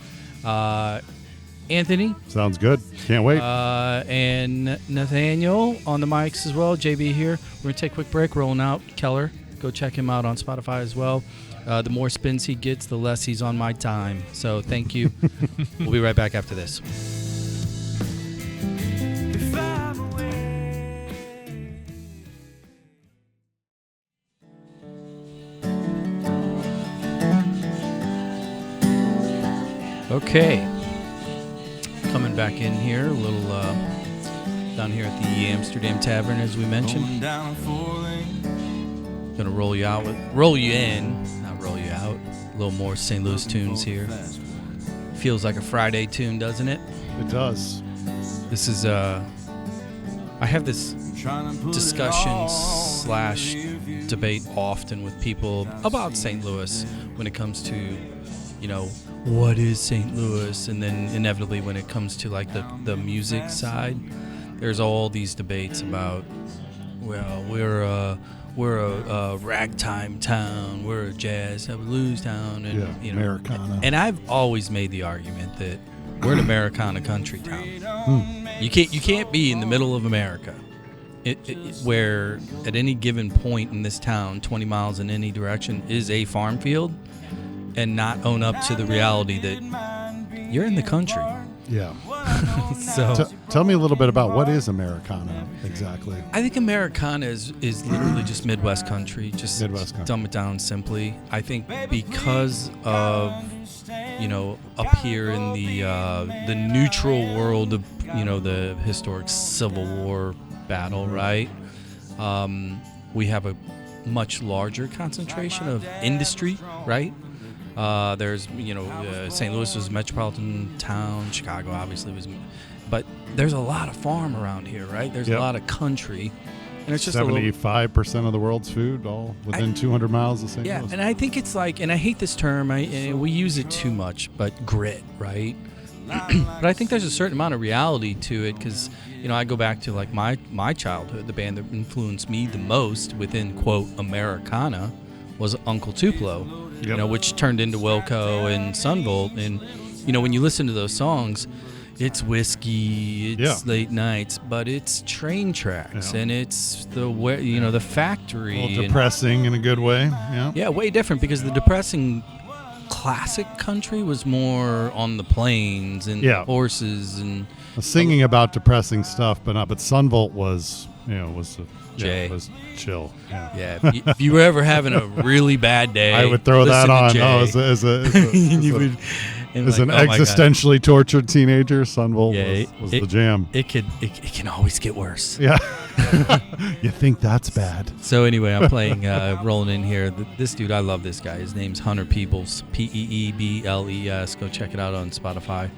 A: Anthony.
B: Sounds good. Can't wait.
A: And Nathaniel on the mics as well. JB here. We're going to take a quick break. Rolling out. Keller. Go check him out on Spotify as well. The more spins he gets, the less he's on my time. So thank you. We'll be right back after this. Okay, coming back in here, a little down here at the Amsterdam Tavern, as we mentioned. Gonna roll you in, not roll you out. A little more St. Louis tunes here. Feels like a Friday tune, doesn't it?
B: It does.
A: This is I have this discussion / debate often with people about St. Louis when it comes to, what is St. Louis, and then inevitably when it comes to like the music side, there's all these debates about, well, we're a ragtime town, we're a jazz, a blues town, and you know,
B: Americana.
A: And I've always made the argument that we're an Americana country town. You can't be in the middle of America, where at any given point in this town, 20 miles in any direction is a farm field, and not own up to the reality that you're in the country.
B: Yeah.
A: So
B: Tell me a little bit about what is Americana exactly.
A: I think Americana is literally just Midwest country. Just
B: Midwest country.
A: Dumb it down simply. I think because of, you know, up here in the neutral world of, you know, the historic Civil War battle, right? We have a much larger concentration of industry, right? There's, you know, St. Louis was a metropolitan town. Chicago obviously was, but there's a lot of farm around here, right? There's a lot of country, and it's just
B: 75% of the world's food all within 200 miles of St.
A: Yeah,
B: Louis.
A: and I think it's like, and I hate this term, and we use it too much, but grit, right? But I think there's a certain amount of reality to it, because, you know, I go back to like my childhood. The band that influenced me the most within, quote, Americana was Uncle Tupelo. You know, which turned into Wilco and Sunvolt. And, you know, when you listen to those songs, it's whiskey, it's late nights, but it's train tracks, and it's the factory.
B: A little depressing in a good way.
A: Yeah, way different, because the depressing classic country was more on the plains and horses and
B: singing about depressing stuff, but Sunvolt was, you know, was chill.
A: Yeah. If you were ever having a really bad day,
B: I would throw that on. As an existentially tortured teenager, Sunvolt was the jam.
A: It can always get worse.
B: Yeah. You think that's bad?
A: So anyway, I'm playing, rolling in here. This dude, I love this guy. His name's Hunter Peebles, Peebles. Go check it out on Spotify.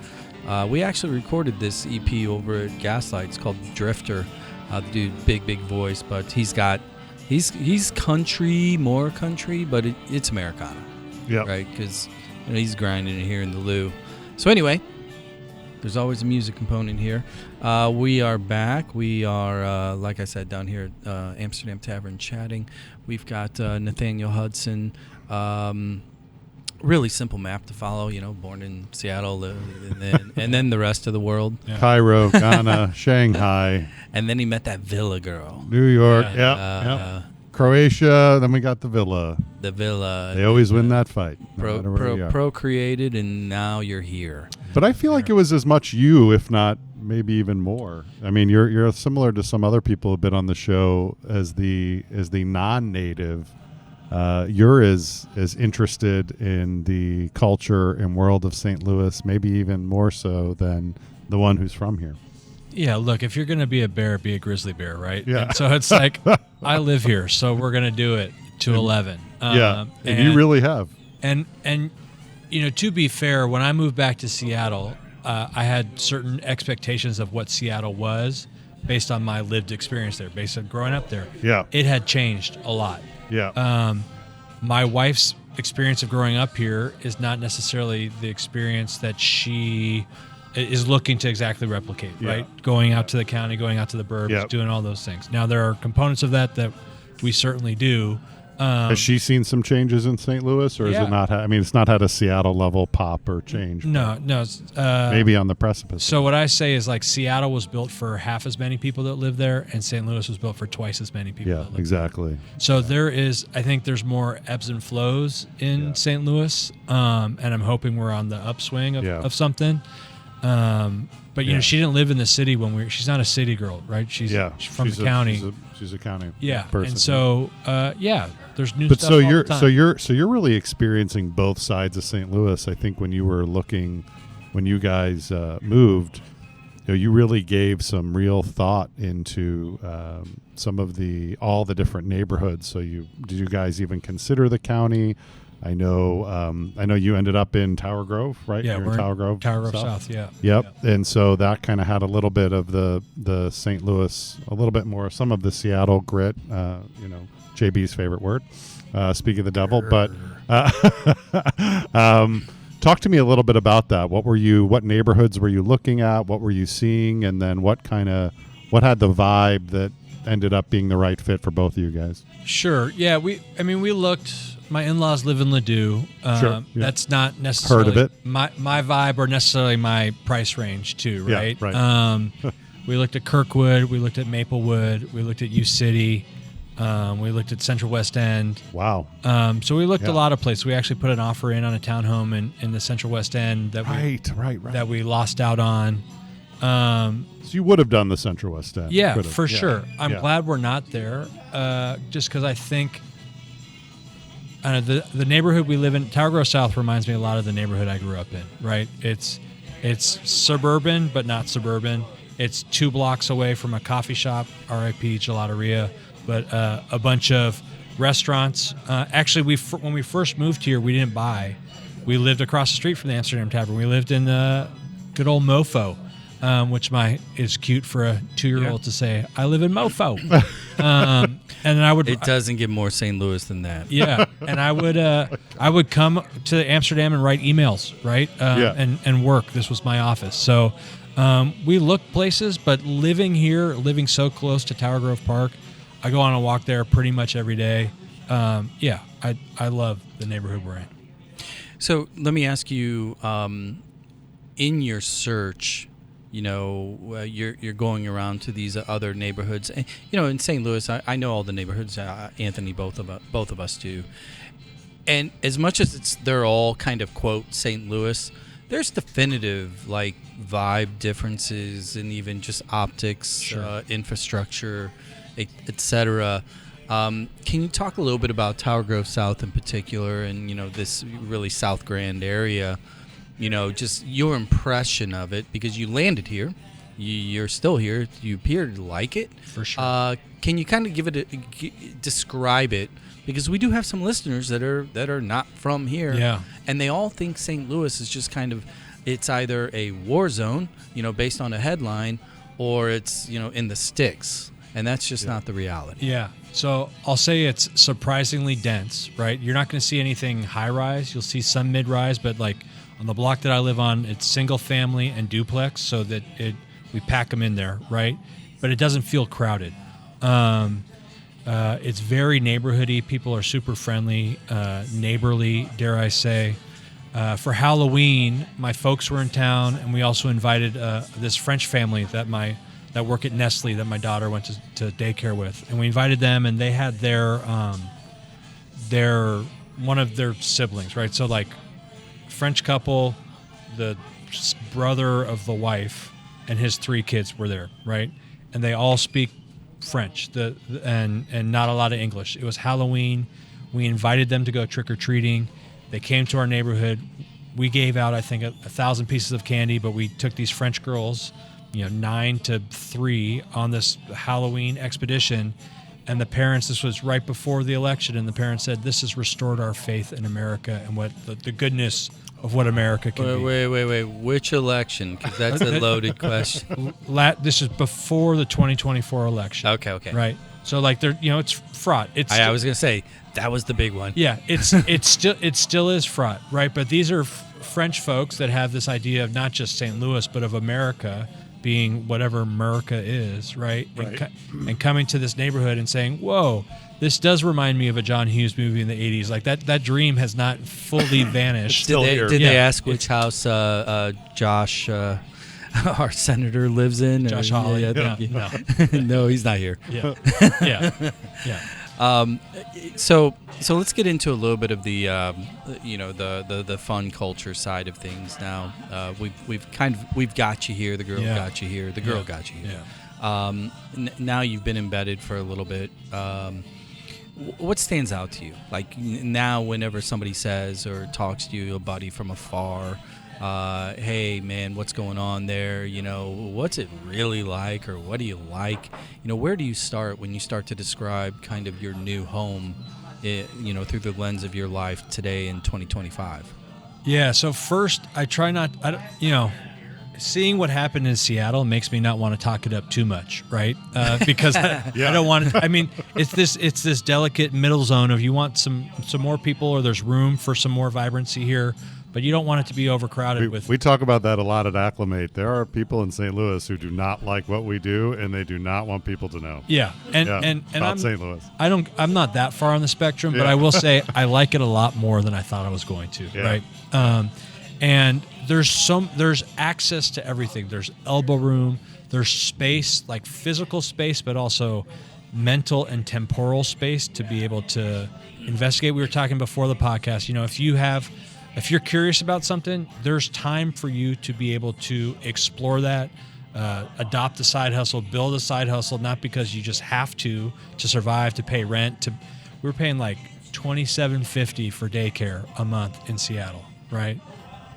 A: We actually recorded this EP over at Gaslight. It's called Drifter. The dude, big voice, but he's country, more country, but it's Americana.
B: Yeah.
A: Right? Because, you know, he's grinding it here in the loo. So anyway, there's always a music component here. We are back. We are, like I said, down here at Amsterdam Tavern chatting. We've got Nathaniel Hudson. Really simple map to follow, you know, born in Seattle, and then the rest of the world.
B: Yeah. Cairo, Ghana, Shanghai.
A: And then he met that villa girl.
B: New York, Croatia, then we got the villa.
A: The villa.
B: They always win that fight.
A: Procreated, and now you're here.
B: But I feel like it was as much you, if not maybe even more. I mean, you're similar to some other people who've been on the show as the non-native. You're as interested in the culture and world of St. Louis, maybe even more so than the one who's from here.
D: Yeah, look, if you're going to be a bear, be a grizzly bear, right?
B: Yeah.
D: And so it's like, I live here, so we're going to do it to 11.
B: And you really have.
D: And you know, to be fair, when I moved back to Seattle, I had certain expectations of what Seattle was based on my lived experience there, based on growing up there.
B: Yeah.
D: It had changed a lot.
B: Yeah.
D: My wife's experience of growing up here is not necessarily the experience that she is looking to exactly replicate, right? Going out to the county, going out to the burbs, doing all those things. Now, there are components of that we certainly do.
B: Has she seen some changes in St. Louis, or is it not? I mean, it's not had a Seattle level pop or change.
D: No.
B: Maybe on the precipice.
D: So what I say is, like, Seattle was built for half as many people that live there, and St. Louis was built for twice as many people.
B: Yeah, exactly.
D: So I think there's more ebbs and flows in St. Louis, and I'm hoping we're on the upswing of something. But you know, she didn't live in the city she's not a city girl, right? She's from the county.
B: She's a county
D: person. And so there's new
B: stuff
D: all the time.
B: So you're really experiencing both sides of St. Louis. I think when you guys moved, you really gave some real thought into some of all the different neighborhoods. So did you guys even consider the county? I know you ended up in Tower Grove, right?
D: Yeah,
B: we're in Tower Grove
D: South. Yeah.
B: Yep. Yeah. And so that kind of had a little bit of the St. Louis, a little bit more, some of the Seattle grit, JB's favorite word, speak of the devil. But talk to me a little bit about that. What neighborhoods were you looking at? What were you seeing? And then what kind of what had the vibe that ended up being the right fit for both of you guys?
D: Sure. Yeah. We looked. My in-laws live in Ladue.
B: Sure. Yeah.
D: That's not necessarily
B: Heard of it.
D: my vibe or necessarily my price range too. Right.
B: Yeah, right.
D: We looked at Kirkwood. We looked at Maplewood. We looked at U City. We looked at Central West End.
B: Wow.
D: So we looked a lot of places. We actually put an offer in on a townhome in the Central West End that
B: right.
D: we lost out on.
B: So you would have done the Central West End.
D: Yeah,
B: Could've.
D: for sure. I'm
B: Yeah.
D: glad we're not there, just because I think the neighborhood we live in, Tower Grove South, reminds me a lot of the neighborhood I grew up in. Right? It's suburban, but not suburban. It's 2 blocks away from a coffee shop, R.I.P. Gelateria, but a bunch of restaurants. Actually, when we first moved here, we didn't buy. We lived across the street from the Amsterdam Tavern. We lived in good old Mofo, which is cute for a 2-year-old to say, I live in Mofo. And then I would.
A: It doesn't get more St. Louis than that.
D: Yeah, and I would come to Amsterdam and write emails, right? And work. This was my office. So we looked places, but living here, so close to Tower Grove Park, I go on a walk there pretty much every day. I love the neighborhood we're in.
A: So let me ask you, in your search, you're going around to these other neighborhoods. And, in St. Louis, I know all the neighborhoods. Anthony, both of us do. And as much as they're all kind of quote St. Louis, there's definitive like vibe differences and even just optics, infrastructure, etc. Can you talk a little bit about Tower Grove South in particular, and this really South Grand area? Just your impression of it, because you landed here, you're still here, you appear to like it.
D: For sure.
A: Can you kind of describe it? Because we do have some listeners that are not from here, and they all think St. Louis is just kind of, it's either a war zone, based on a headline, or it's in the sticks, and that's just not the reality.
D: Yeah. So I'll say it's surprisingly dense, right? You're not going to see anything high rise. You'll see some mid rise, but like on the block that I live on, it's single family and duplex, so that we pack them in there, right? But it doesn't feel crowded. It's very neighborhoody. People are super friendly, neighborly, dare I say. For Halloween, my folks were in town, and we also invited this French family that work at Nestle that my daughter went to daycare with, and we invited them, and they had their one of their siblings, right? So like French couple, the brother of the wife, and his 3 kids were there, right? And they all speak French, and not a lot of English. It was Halloween. We invited them to go trick-or-treating. They came to our neighborhood. We gave out, I think, 1,000 pieces of candy, but we took these French girls, 9 to 3, on this Halloween expedition. And the parents, this was right before the election, and the parents said, this has restored our faith in America and what the goodness of what America can be.
A: Wait. Which election? Because that's a loaded question.
D: This is before the 2024 election.
A: Okay.
D: Right. So like it's fraught.
A: I was gonna say that was the big one.
D: Yeah, it still is fraught, right? But these are French folks that have this idea of not just St. Louis, but of America being whatever America is, right? And coming to this neighborhood and saying, "Whoa, this does remind me of a John Hughes movie in the '80s." Like that dream has not fully vanished.
A: Did they ask which house Josh, our senator, lives in?
D: Josh Hawley?
A: No. No, he's not here.
D: Yeah.
A: So let's get into a little bit of the the fun culture side of things now. We've got you here. The girl got you here. The girl got you here.
D: Yeah.
A: Now you've been embedded for a little bit. What stands out to you? Like now, whenever somebody says or talks to you, a buddy from afar, hey man, what's going on there? What's it really like, or what do you like? Where do you start when you start to describe kind of your new home, through the lens of your life today in 2025?
D: Yeah. So first, I try not. Seeing what happened in Seattle makes me not want to talk it up too much, right? Because I don't want to. I mean, it's this delicate middle zone of you want some more people, or there's room for some more vibrancy here, but you don't want it to be overcrowded
B: We talk about that a lot at Acclimate. There are people in St. Louis who do not like what we do, and they do not want people to know.
D: Yeah, and
B: about St. Louis.
D: I'm not that far on the spectrum, but I will say I like it a lot more than I thought I was going to.
B: Yeah.
D: Right, and there's access to everything. There's elbow room. There's space, like physical space, but also mental and temporal space to be able to investigate. We were talking before the podcast. If you're curious about something, there's time for you to be able to explore that, adopt a side hustle, build a side hustle, not because you just have to survive, to pay rent. We're paying like $27.50 for daycare a month in Seattle, right?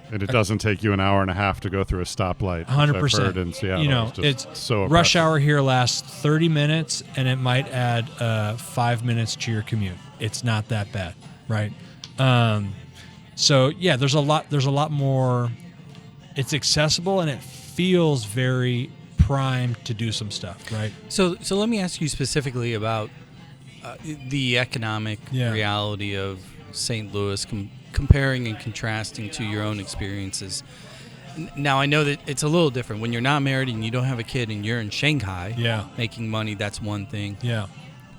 B: And it doesn't take you an hour and a half to go through a stoplight.
D: 100%.
B: I've heard in Seattle.
D: It's
B: so
D: rush hour here lasts 30 minutes, and it might add 5 minutes to your commute. It's not that bad, right? So yeah, there's a lot more. It's accessible, and it feels very primed to do some stuff, right?
A: So let me ask you specifically about the economic reality of St. Louis, comparing and contrasting to your own experiences. Now, I know that it's a little different. When you're not married and you don't have a kid and you're in Shanghai making money, that's one thing.
D: Yeah.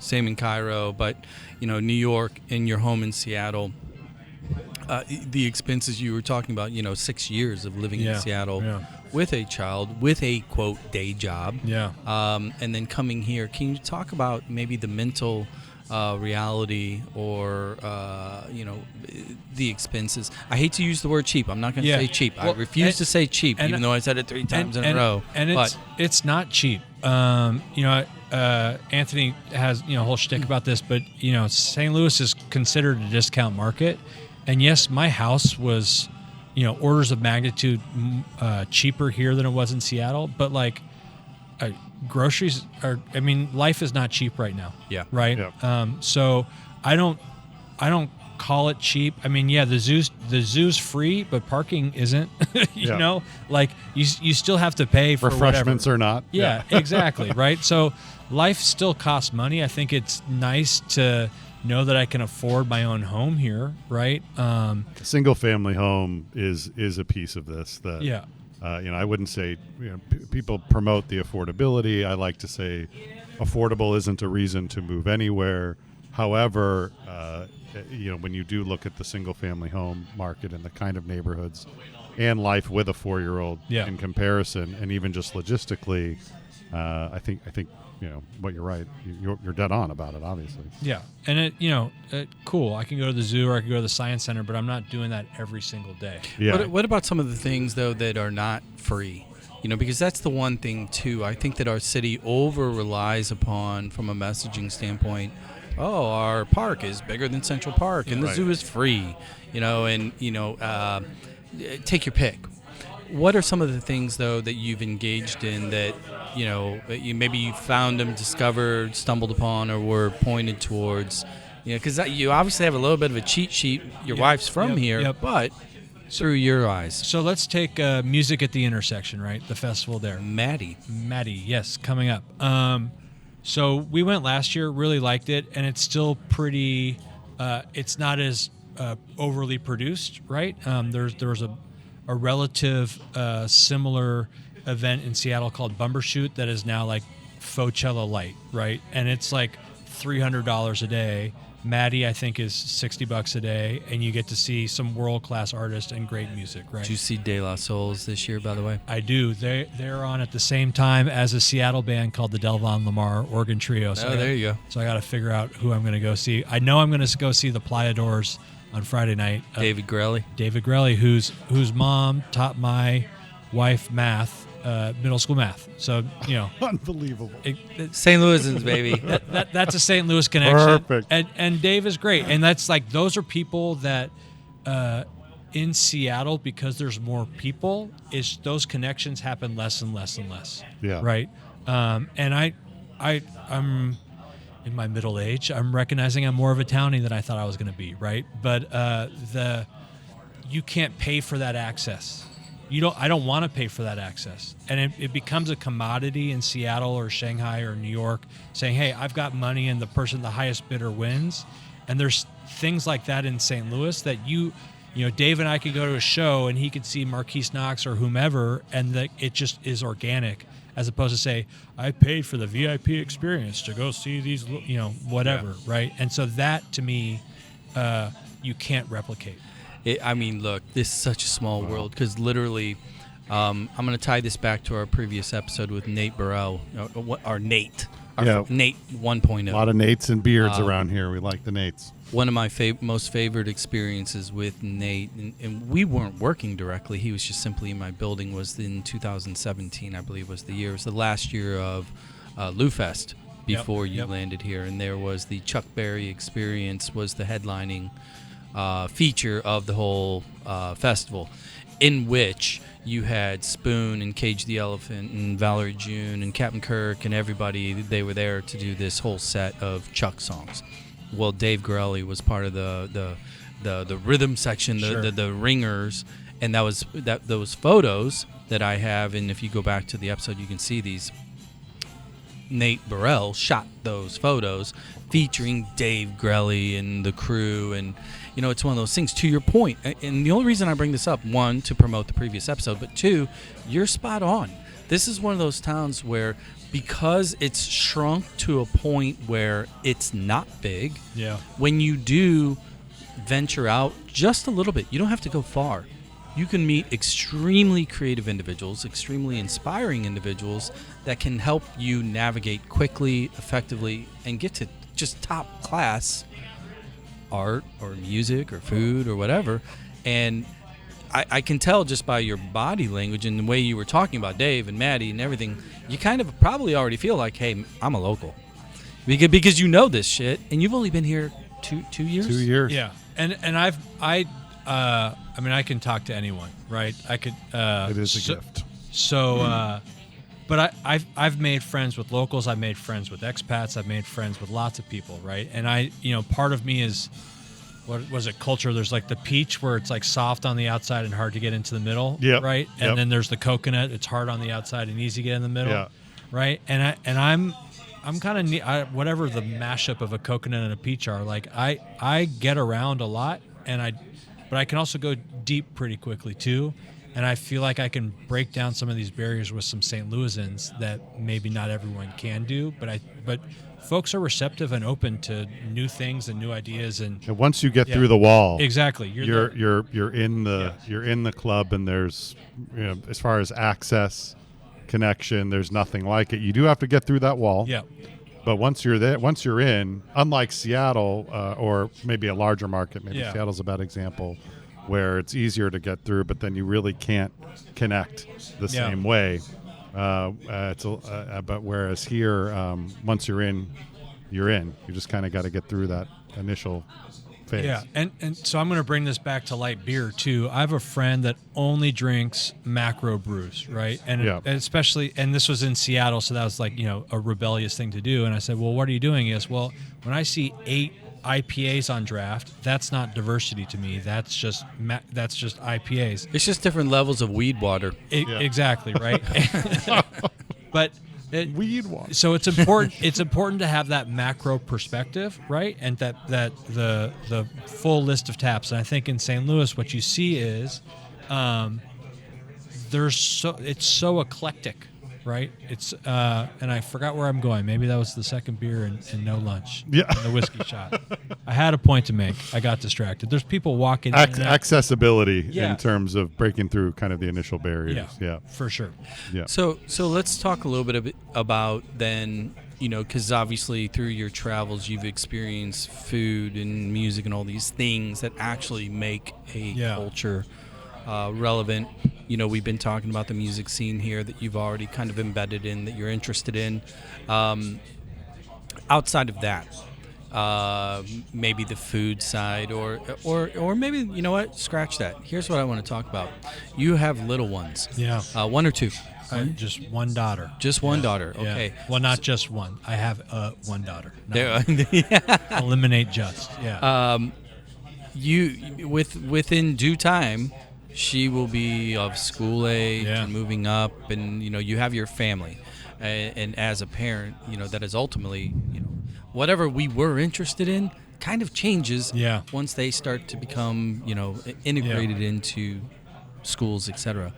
A: Same in Cairo. But, New York and your home in Seattle, the expenses you were talking about, 6 years of living in Seattle with a child, with a, quote, day job.
D: Yeah.
A: And then coming here. Can you talk about maybe the mental reality or the expenses? I hate to use the word cheap. I'm not going to say cheap. I refuse to say cheap, even though I said it 3 times in a row.
D: And it's not cheap. Anthony has a whole shtick about this, but St. Louis is considered a discount market, and yes, my house was orders of magnitude cheaper here than it was in Seattle, but like. Groceries are. I mean, life is not cheap right now.
A: Yeah.
D: Right.
B: Yeah.
D: So I don't call it cheap. I mean, the zoo's free, but parking isn't. Like you still have to pay for
B: refreshments
D: whatever.
B: or not.
D: Yeah. Exactly. Right. So life still costs money. I think it's nice to know that I can afford my own home here. Right.
B: Single family home is a piece of this. I wouldn't say people promote the affordability. I like to say affordable isn't a reason to move anywhere. However, when you do look at the single family home market and the kind of neighborhoods and life with a 4-year-old in comparison, and even just logistically, I think what you're right. You're dead on about it, obviously.
D: Yeah, and cool. I can go to the zoo or I can go to the science center, but I'm not doing that every single day.
B: Yeah.
A: What about some of the things though that are not free? Because that's the one thing too. I think that our city over relies upon, from a messaging standpoint. Oh, our park is bigger than Central Park, and the zoo is free. Take your pick. What are some of the things though that you've engaged in that maybe you found them, discovered, stumbled upon, or were pointed towards? Because you obviously have a little bit of a cheat sheet. Your wife's from here, but through your eyes.
D: So let's take Music at the Intersection, right? The festival there.
A: Maddie,
D: yes, coming up. So we went last year, really liked it, and it's still pretty. It's not as overly produced, right? There was a relative similar event in Seattle called Bumbershoot that is now like Coachella Light, right? And it's like $300 a day. Maddie, I think, is $60 a day, and you get to see some world-class artists and great music, right?
A: Did you see De La Souls this year, by the way?
D: I do. They're on at the same time as a Seattle band called the Delvon Lamar Organ Trio. So
A: there you go.
D: So I got to figure out who I'm going to go see. I know I'm going to go see the Playadors on Friday night.
A: David
D: Grelly, whose mom taught my wife math, middle school math. So,
B: Unbelievable.
A: St. Louisans, baby.
D: That's a St. Louis connection.
B: Perfect.
D: And Dave is great. And that's like, those are people that in Seattle, because there's more people, those connections happen less and less and less.
B: Yeah.
D: Right. And I'm in my middle age. I'm recognizing I'm more of a townie than I thought I was going to be. Right. But you can't pay for that access. I don't want to pay for that access. And it becomes a commodity in Seattle or Shanghai or New York saying, hey, I've got money, and the highest bidder wins. And there's things like that in St. Louis that you Dave and I could go to a show and he could see Marquise Knox or whomever, and it just is organic, as opposed to say, I paid for the VIP experience to go see these, whatever, right? And so that, to me, you can't replicate.
A: Look, this is such a small world, because literally, I'm going to tie this back to our previous episode with Nate Burrell, or Nate. Nate 1.0.
B: A lot of Nates and beards around here. We like the Nates.
A: One of my most favorite experiences with Nate, and we weren't working directly, he was just simply in my building, was in 2017, I believe was the year. It was the last year of Lou Fest before you landed here, and there was the Chuck Berry Experience was the headlining feature of the whole festival, in which you had Spoon and Cage the Elephant and Valerie June and Captain Kirk and everybody. They were there to do this whole set of Chuck songs. Well, Dave Gorelli was part of the rhythm section, the ringers, and those photos that I have. And if you go back to the episode, you can see these. Nate Burrell shot those photos featuring Dave Gorelli and the crew, and it's one of those things. To your point, and the only reason I bring this up, one, to promote the previous episode, but two, you're spot on. This is one of those towns where, because it's shrunk to a point where it's not big, when you do venture out just a little bit, you don't have to go far. You can meet extremely creative individuals, extremely inspiring individuals that can help you navigate quickly, effectively, and get to just top class art or music or food or whatever. And I can tell just by your body language and the way you were talking about Dave and Maddie and everything, you kind of probably already feel like, hey, I'm a local. Because you know this shit, and you've only been here 2 years?
B: 2 years.
D: Yeah. And I can talk to anyone, right? I could.
B: It is a gift.
D: So, but I've made friends with locals. I've made friends with expats. I've made friends with lots of people, right? And part of me is, what was it, culture? There's like the peach, where it's like soft on the outside and hard to get into the middle, right? And then there's the coconut. It's hard on the outside and easy to get in the middle, right? And I'm kind of whatever the mashup of a coconut and a peach are. Like I get around a lot, but I can also go deep pretty quickly too. And I feel like I can break down some of these barriers with some St. Louisans that maybe not everyone can do. But folks are receptive and open to new things and new ideas. And
B: once you get through the wall,
D: exactly,
B: you're in the club, and there's, as far as access, connection, there's nothing like it. You do have to get through that wall.
D: Yeah.
B: But once you're in, unlike Seattle, or maybe a larger market, maybe Seattle's a bad example, where it's easier to get through, but then you really can't connect the same way. But whereas here, once you're in. You just kind of got to get through that initial phase.
D: Yeah, and so I'm going to bring this back to light beer too. I have a friend that only drinks macro brews, right? And especially, and this was in Seattle, so that was like a rebellious thing to do. And I said, well, what are you doing? He goes, well, when I see 8 IPAs on draft, that's not diversity to me. That's just IPAs.
A: It's just different levels of weed water.
D: Exactly, right? But
B: weed water.
D: So it's important. It's important to have that macro perspective, right? And that the full list of taps. And I think in St. Louis, what you see is it's so eclectic, right? It's and I forgot where I'm going. Maybe that was the second beer and no lunch.
B: Yeah,
D: and the whiskey shot. I had a point to make. I got distracted. There's people walking.
B: Accessibility in terms of breaking through kind of the initial barriers. Yeah,
D: for sure.
B: Yeah.
A: So let's talk a little bit about then, because obviously through your travels you've experienced food and music and all these things that actually make a culture relevant. We've been talking about the music scene here that you've already kind of embedded in, that you're interested in. Outside of that, maybe the food side, or maybe, scratch that. Here's what I want to talk about. You have little ones.
D: Yeah.
A: 1 or 2?
D: Just one daughter.
A: Just one daughter. Okay.
D: Yeah. Well, not just one. I have one daughter. Eliminate just. Yeah.
A: Within due time, she will be of school age and moving up, and you have your family, and as a parent, that is ultimately whatever we were interested in. kind of changes
D: Yeah.
A: once they start to become, integrated into schools, etc.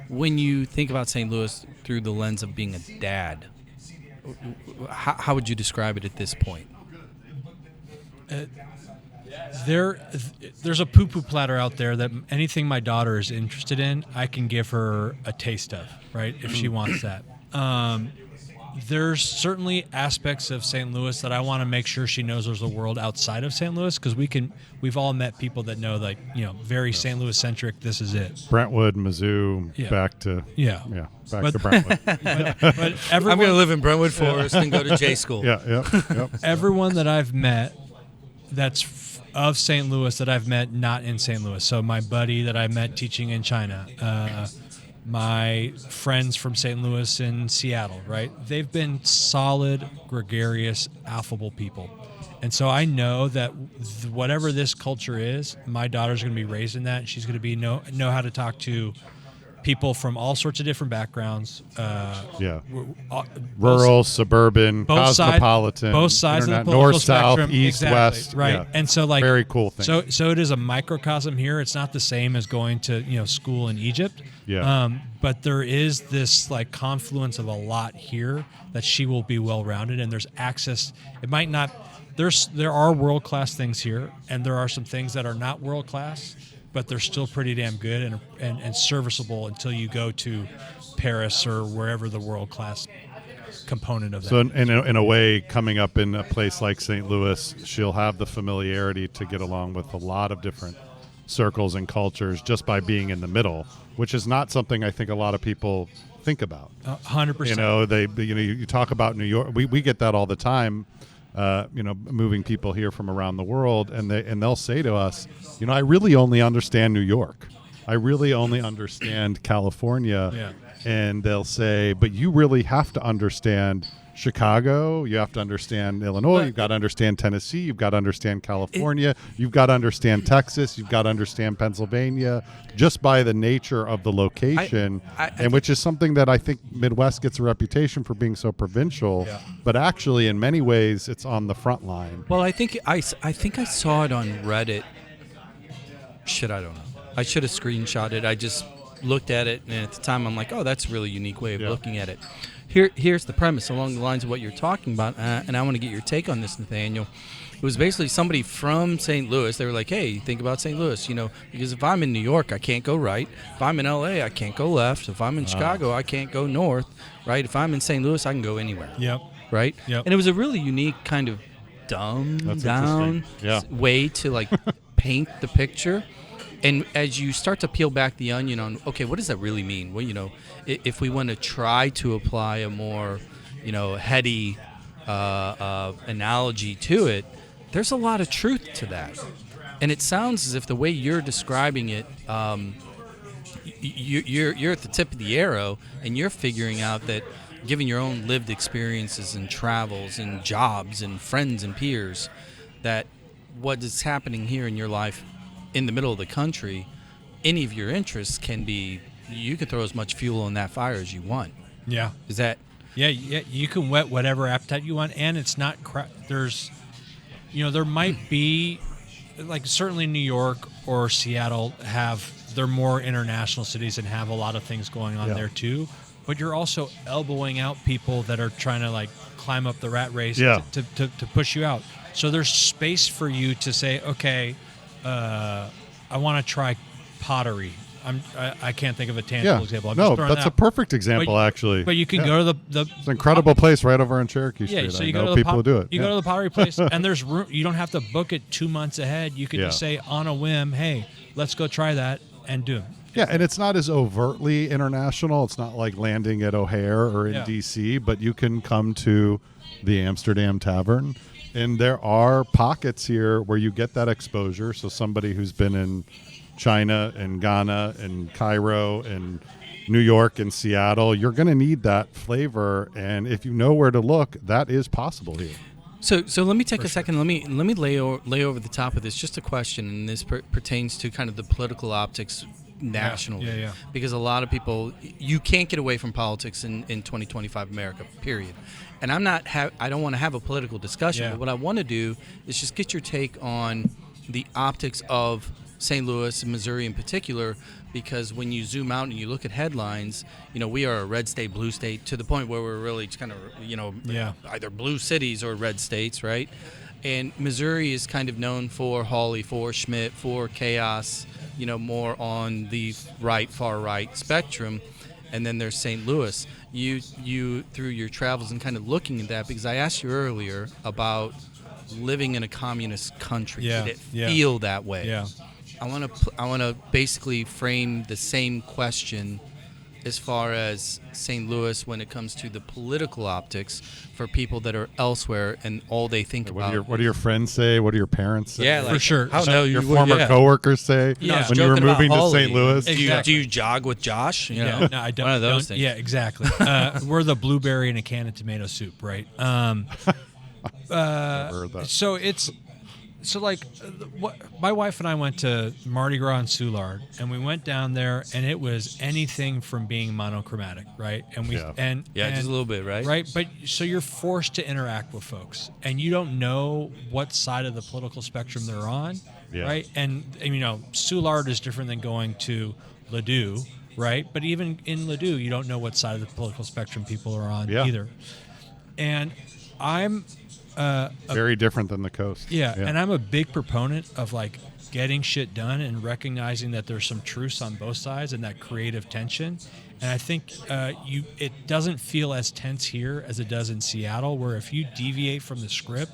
A: When you think about St. Louis through the lens of being a dad, how would you describe it at this point?
D: There's a poo-poo platter out there that anything my daughter is interested in, I can give her a taste of, right, if she wants that. There's certainly aspects of St. Louis that I want to make sure she knows there's a world outside of St. Louis, because we've all met people that know, like, very St. Louis centric. This is it.
B: Brentwood, Mizzou, back to back to Brentwood.
D: But everyone,
A: I'm going to live in Brentwood Forest and go to J school.
B: Yep.
D: Everyone that I've met that's of St. Louis that I've met not in St. Louis. So my buddy that I met teaching in China, my friends from St. Louis and Seattle, right? They've been solid, gregarious, affable people. And so I know that whatever this culture is, my daughter's going to be raised in that. She's going to be know how to talk to people from all sorts of different backgrounds.
B: Rural, suburban, cosmopolitan,
D: both sides of the political
B: north,
D: spectrum.
B: south, east,
D: exactly,
B: west.
D: right?
B: Yeah.
D: And so, like,
B: very cool thing.
D: So it is a microcosm here. It's not the same as going to school in Egypt.
B: Yeah.
D: But there is this like confluence of a lot here that she will be well rounded, and there's access. It might not. There are world class things here, and there are some things that are not world class, but they're still pretty damn good and serviceable until you go to Paris or wherever the world class component of that.
B: So in a way, coming up in a place like St. Louis, she'll have the familiarity to get along with a lot of different circles and cultures just by being in the middle, which is not something I think a lot of people think about.
D: 100%.
B: You talk about New York. We get that all the time. Moving people here from around the world, and they'll say to us, I really only understand New York. I really only understand California.
D: Yeah.
B: And they'll say, but you really have to understand Chicago. You have to understand Illinois. You've got to understand Tennessee. You've got to understand California. You've got to understand Texas. You've got to understand Pennsylvania, just by the nature of the location, which is something that I think Midwest gets a reputation for being so provincial.
D: Yeah.
B: But actually, in many ways, it's on the front line.
A: Well, I think I saw it on Reddit. I don't know. I should have screenshot it. I just looked at it, and at the time, I'm like, oh, that's a really unique way of looking at it. Here's the premise along the lines of what you're talking about, and I want to get your take on this, Nathaniel. It was basically somebody from St. Louis. They were like, hey, think about St. Louis, because if I'm in New York, I can't go right. If I'm in L.A., I can't go left. If I'm in Chicago, I can't go north, right? If I'm in St. Louis, I can go anywhere.
D: Yep.
A: Right?
D: Yep.
A: And it was a really unique kind of dumbed down way to, like, paint the picture. And as you start to peel back the onion on, okay, what does that really mean? Well, if we want to try to apply a more, heady analogy to it, there's a lot of truth to that. And it sounds as if the way you're describing it, you're at the tip of the arrow, and you're figuring out that, given your own lived experiences and travels and jobs and friends and peers, that what is happening here in your life in the middle of the country, any of your interests can be, you can throw as much fuel on that fire as you want.
D: Yeah.
A: Is that?
D: Yeah, you can whet whatever appetite you want, and it's not there's, there might be, like, certainly New York or Seattle they're more international cities and have a lot of things going on there too, but you're also elbowing out people that are trying to, like, climb up the rat race to push you out. So there's space for you to say, okay, I want to try pottery. I can't think of a tangible example.
B: That's a perfect example, actually.
D: But you can go to the
B: it's an incredible place right over on Cherokee Street.
D: Yeah, so you
B: I
D: go
B: know
D: to the
B: people who do it.
D: You go to the pottery place, and there's room. You don't have to book it 2 months ahead. You can just say on a whim, hey, let's go try that, and do it.
B: Yeah, and it's not as overtly international. It's not like landing at O'Hare or in D.C., but you can come to the Amsterdam Tavern. And there are pockets here where you get that exposure. So somebody who's been in China and Ghana and Cairo and New York and Seattle, you're going to need that flavor. And if you know where to look, that is possible here.
A: So let me take a second. Let me lay over the top of this. Just a question, and this pertains to kind of the political optics nationally.
D: Yeah.
A: Because a lot of people, you can't get away from politics in 2025 America, period. And I don't want to have a political discussion,
D: Yeah.
A: but what I want to do is just get your take on the optics of St. Louis and Missouri in particular, because when you zoom out and you look at headlines, we are a red state, blue state, to the point where we're really kind of, either blue cities or red states, right? And Missouri is kind of known for Hawley, for Schmidt, for chaos, more on the far right spectrum. And then there's St. Louis. You through your travels and kind of looking at that, because I asked you earlier about living in a communist country.
D: Yeah.
A: Did it feel that way?
D: Yeah.
A: I want to basically frame the same question as far as St. Louis when it comes to the political optics for people that are elsewhere and all they think about.
B: What do your friends say? What do your parents say?
A: Yeah,
D: For sure.
A: How
D: So
B: Your former coworkers say
A: Yeah,
B: when you were
A: joking about
B: moving to
A: Hawley.
B: St. Louis.
A: Do you jog with Josh?
D: Yeah, no, I don't.
A: One of those
D: don't-
A: things.
D: Yeah, exactly. We're the blueberry in a can of tomato soup, right?
B: Never heard that.
D: So my wife and I went to Mardi Gras and Soulard, and we went down there, and it was anything from being monochromatic, right? And we
B: Yeah.
D: and
A: Just a little bit, right?
D: right. But so you're forced to interact with folks, and you don't know what side of the political spectrum they're on,
B: Yeah.
D: right? And Soulard is different than going to Ladue, right? But even in Ladue, you don't know what side of the political spectrum people are on
B: Yeah.
D: either. And I'm
B: Very different than the coast.
D: yeah, and I'm a big proponent of getting shit done and recognizing that there's some truce on both sides and that creative tension. And I think it doesn't feel as tense here as it does in Seattle, where if you deviate from the script,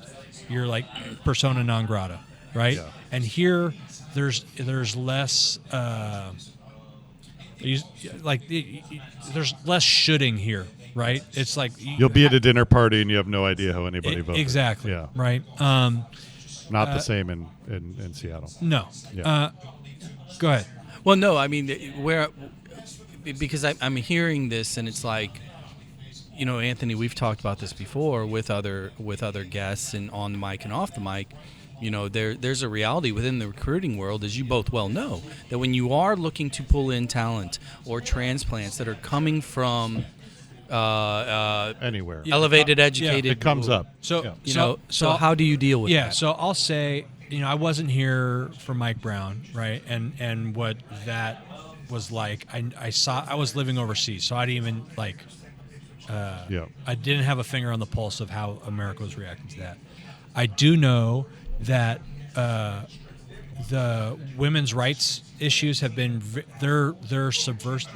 D: you're like persona non grata, right?
B: Yeah.
D: And here, there's less. There's less shoulding here, right? It's like
B: You'll be at a dinner party and you have no idea how anybody voted.
D: exactly,
B: Yeah.
D: right.
B: Not the same in Seattle.
D: No.
B: Yeah.
D: Go ahead.
A: Well, no, I mean, because I'm hearing this, and it's like, Anthony, we've talked about this before with other guests and on the mic and off the mic. There's a reality within the recruiting world, as you both well know, that when you are looking to pull in talent or transplants that are coming from
B: Anywhere.
A: elevated, educated,
B: It comes up.
D: So,
B: Yeah.
A: so how do you deal with
D: yeah,
A: that?
D: so I'll say, I wasn't here for Mike Brown, right? And what that was like, I was living overseas, so I didn't even I didn't have a finger on the pulse of how America was reacting to that. I do know that the women's rights issues have been they're subversive,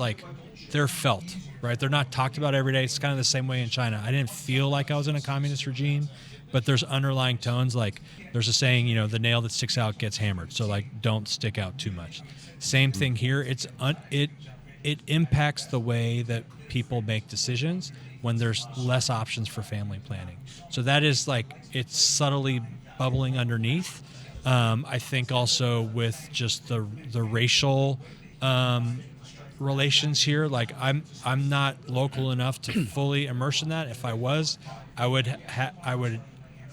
D: they're felt, right? They're not talked about every day. It's kind of the same way in China. I didn't feel like I was in a communist regime, but there's underlying tones. There's a saying, the nail that sticks out gets hammered. So don't stick out too much. Same thing here. It impacts the way that people make decisions when there's less options for family planning. So that is it's subtly bubbling underneath. I think also with just the racial relations here, I'm not local enough to fully immerse in that. If I was, I would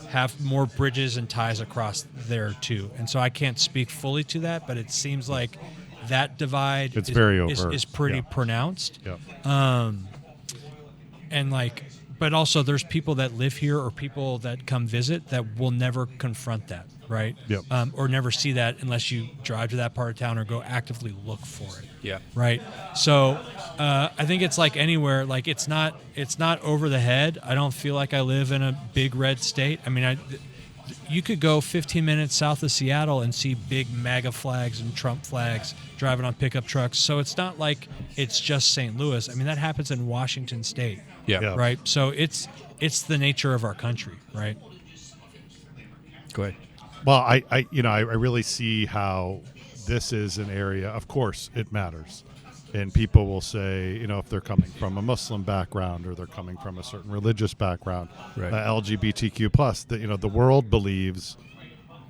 D: have more bridges and ties across there too. And so I can't speak fully to that, but it seems like that divide
B: very overt.
D: is pretty
B: Yeah.
D: pronounced.
B: Yeah.
D: And but also there's people that live here or people that come visit that will never confront that, right?
B: Yep.
D: Or never see that unless you drive to that part of town or go actively look for it.
A: Yeah.
D: Right. So I think it's like anywhere. It's not over the head. I don't feel like I live in a big red state. I mean, you could go 15 minutes south of Seattle and see big MAGA flags and Trump flags driving on pickup trucks. So it's not like it's just St. Louis. I mean, that happens in Washington State.
A: Yeah.
D: Right. So it's the nature of our country. Right.
A: Go ahead.
B: Well, I really see how this is an area. Of course, it matters, and people will say, if they're coming from a Muslim background or they're coming from a certain religious background,
A: Right.
B: LGBTQ plus, the world believes,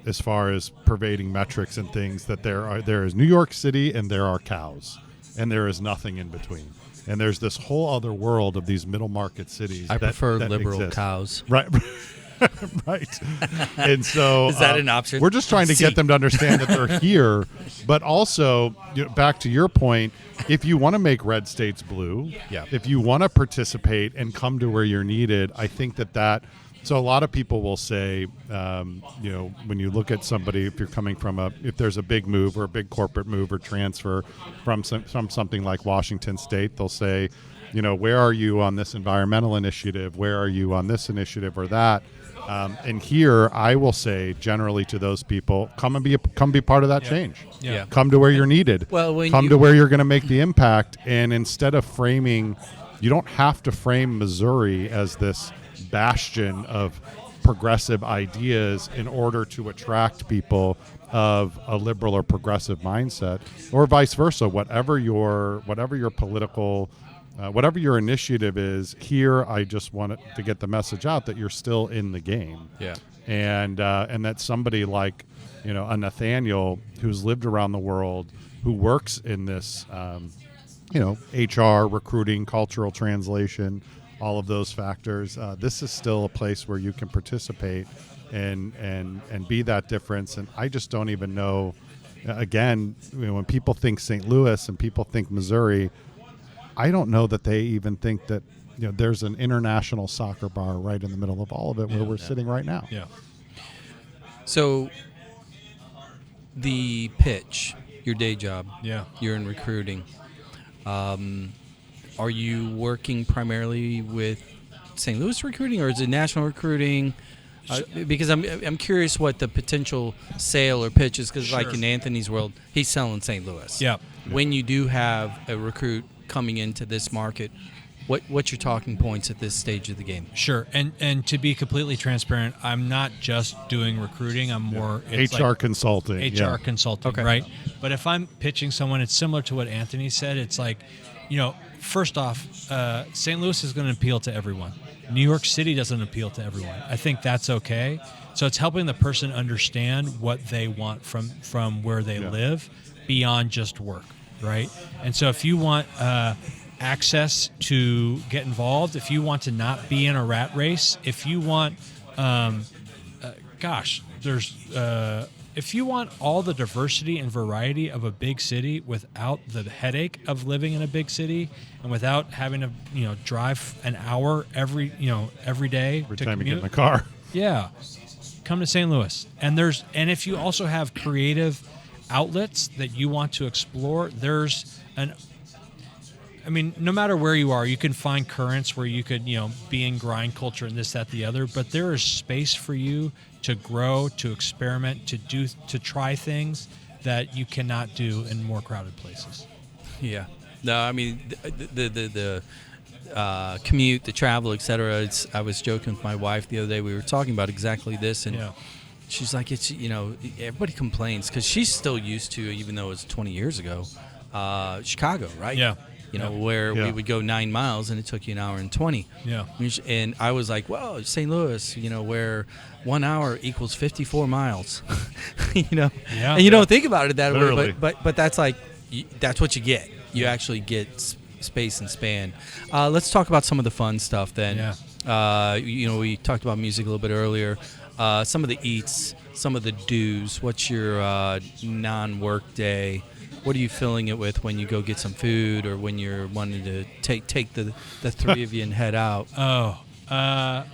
B: as far as pervading metrics and things, that there is New York City and there are cows, and there is nothing in between. And there's this whole other world of these middle market cities.
A: I prefer
B: that
A: liberal
B: exist.
A: cows.
B: Right. Right. And so
A: Is that an option?
B: We're just trying to get them to understand that they're here, but also back to your point, if you want to make red states blue, if you want to participate and come to where you're needed, I think that so a lot of people will say, when you look at somebody, if you're coming from if there's a big move or a big corporate move or transfer from something like Washington State, they'll say, where are you on this environmental initiative? Where are you on this initiative or that? And here, I will say generally to those people, come be part of that change.
A: Yeah.
B: Come to where you're needed.
A: Well,
B: come to where you're going to make the impact. And instead of framing, you don't have to frame Missouri as this bastion of progressive ideas in order to attract people of a liberal or progressive mindset, or vice versa. Whatever your political whatever your initiative is, here I just want to get the message out that you're still in the game.
A: Yeah.
B: And that somebody like, a Nathaniel who's lived around the world, who works in this, HR, recruiting, cultural translation, all of those factors. This is still a place where you can participate and be that difference. And I just don't even know, again, when people think St. Louis and people think Missouri, I don't know that they even think that there's an international soccer bar right in the middle of all of it where we're sitting right now.
D: Yeah.
A: So the pitch, your day job, you're in recruiting. Are you working primarily with St. Louis recruiting, or is it national recruiting? Because I'm curious what the potential sale or pitch is, because like in Anthony's world, he's selling St. Louis.
D: Yeah.
A: When you do have a recruit coming into this market, what's your talking points at this stage of the game?
D: Sure. And to be completely transparent, I'm not just doing recruiting. I'm more
B: HR consulting.
D: HR consulting, right? But if I'm pitching someone, it's similar to what Anthony said. It's like, first off, St. Louis is going to appeal to everyone. New York City doesn't appeal to everyone. I think that's okay. So it's helping the person understand what they want from where they live beyond just work, right? And so if you want access to get involved, if you want to not be in a rat race, if you want, if you want all the diversity and variety of a big city without the headache of living in a big city and without having to, drive an hour every day
B: Every
D: to
B: time
D: commute,
B: you get in the car.
D: yeah, come to St. Louis. And if you also have creative outlets that you want to explore, no matter where you are, you can find currents where you could, be in grind culture and this, that, the other, but there is space for you to grow, to experiment, to try things that you cannot do in more crowded places.
A: Yeah. No, I mean, the commute, the travel, etc. I was joking with my wife the other day. We were talking about exactly this, and she's like, it's, everybody complains because she's still used to, even though it was 20 years ago, Chicago, right?
D: Yeah.
A: Where we would go 9 miles and it took you an hour and 20.
D: Yeah.
A: And I was like, well, St. Louis, where 1 hour equals 54 miles.
D: Yeah.
A: And you don't think about it that
B: Literally.
A: way, but that's like, that's what you get. You actually get space and span. Let's talk about some of the fun stuff then.
D: Yeah.
A: We talked about music a little bit earlier. Some of the eats, some of the do's. What's your non-work day? What are you filling it with when you go get some food, or when you're wanting to take the three of you and head out?
D: I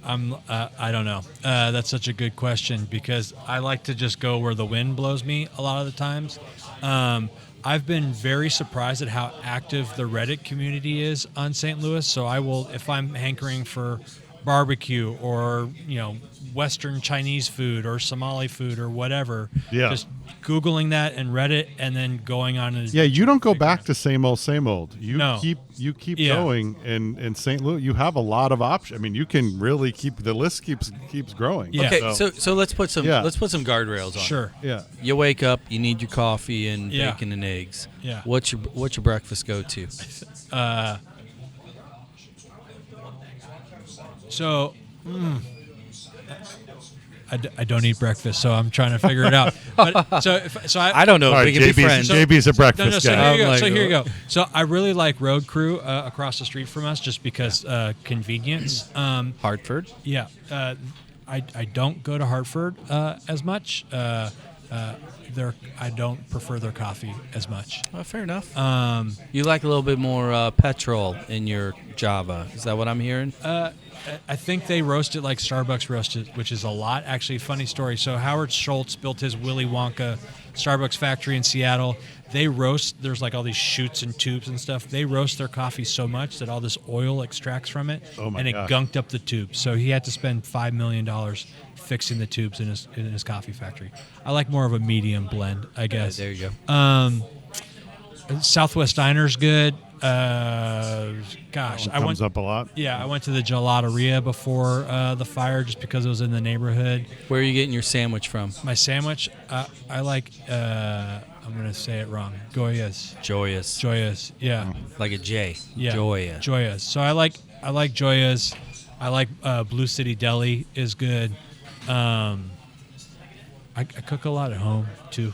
D: don't know. That's such a good question, because I like to just go where the wind blows me a lot of the times. I've been very surprised at how active the Reddit community is on St. Louis. So I will, if I'm hankering for barbecue or, Western Chinese food or Somali food or whatever, just Googling that and Reddit, and then going on.
B: You don't go back to same old. You keep
D: Yeah.
B: going. In St. Louis, you have a lot of options. I mean, you can really the list keeps growing.
D: Yeah.
A: Okay, so let's put some guardrails on.
D: Sure.
B: Yeah.
A: You wake up, you need your coffee and bacon and eggs.
D: Yeah.
A: What's your breakfast go to?
D: I don't eat breakfast, so I'm trying to figure it out. But so
A: I don't know.
B: All
A: if
B: right,
A: we can be friends.
B: JB's a breakfast
D: so
B: guy.
D: here you go. So I really like Road Crew across the street from us, just because convenience.
A: Hartford.
D: Yeah, I don't go to Hartford as much. I don't prefer their coffee as much.
A: Well, fair enough. You like a little bit more petrol in your Java. Is that what I'm hearing?
D: I think they roast it like Starbucks roasted, which is a lot. Actually, funny story. So Howard Schultz built his Willy Wonka Starbucks factory in Seattle. They roast, there's like all these chutes and tubes and stuff. They roast their coffee so much that all this oil extracts from it, and it gunked up the tubes. So he had to spend $5 million fixing the tubes in his coffee factory. I like more of a medium blend, I guess.
A: There you go.
D: Southwest Diner's good.
B: Comes up a lot.
D: Yeah, I went to the Gelateria before the fire just because it was in the neighborhood.
A: Where are you getting your sandwich from?
D: My sandwich, I like. I'm gonna say it wrong. Joyous. Yeah.
A: Like a J.
D: Yeah.
A: Joyous.
D: Joyous. So I like Joyous. I like Blue City Deli is good. I cook a lot at home too.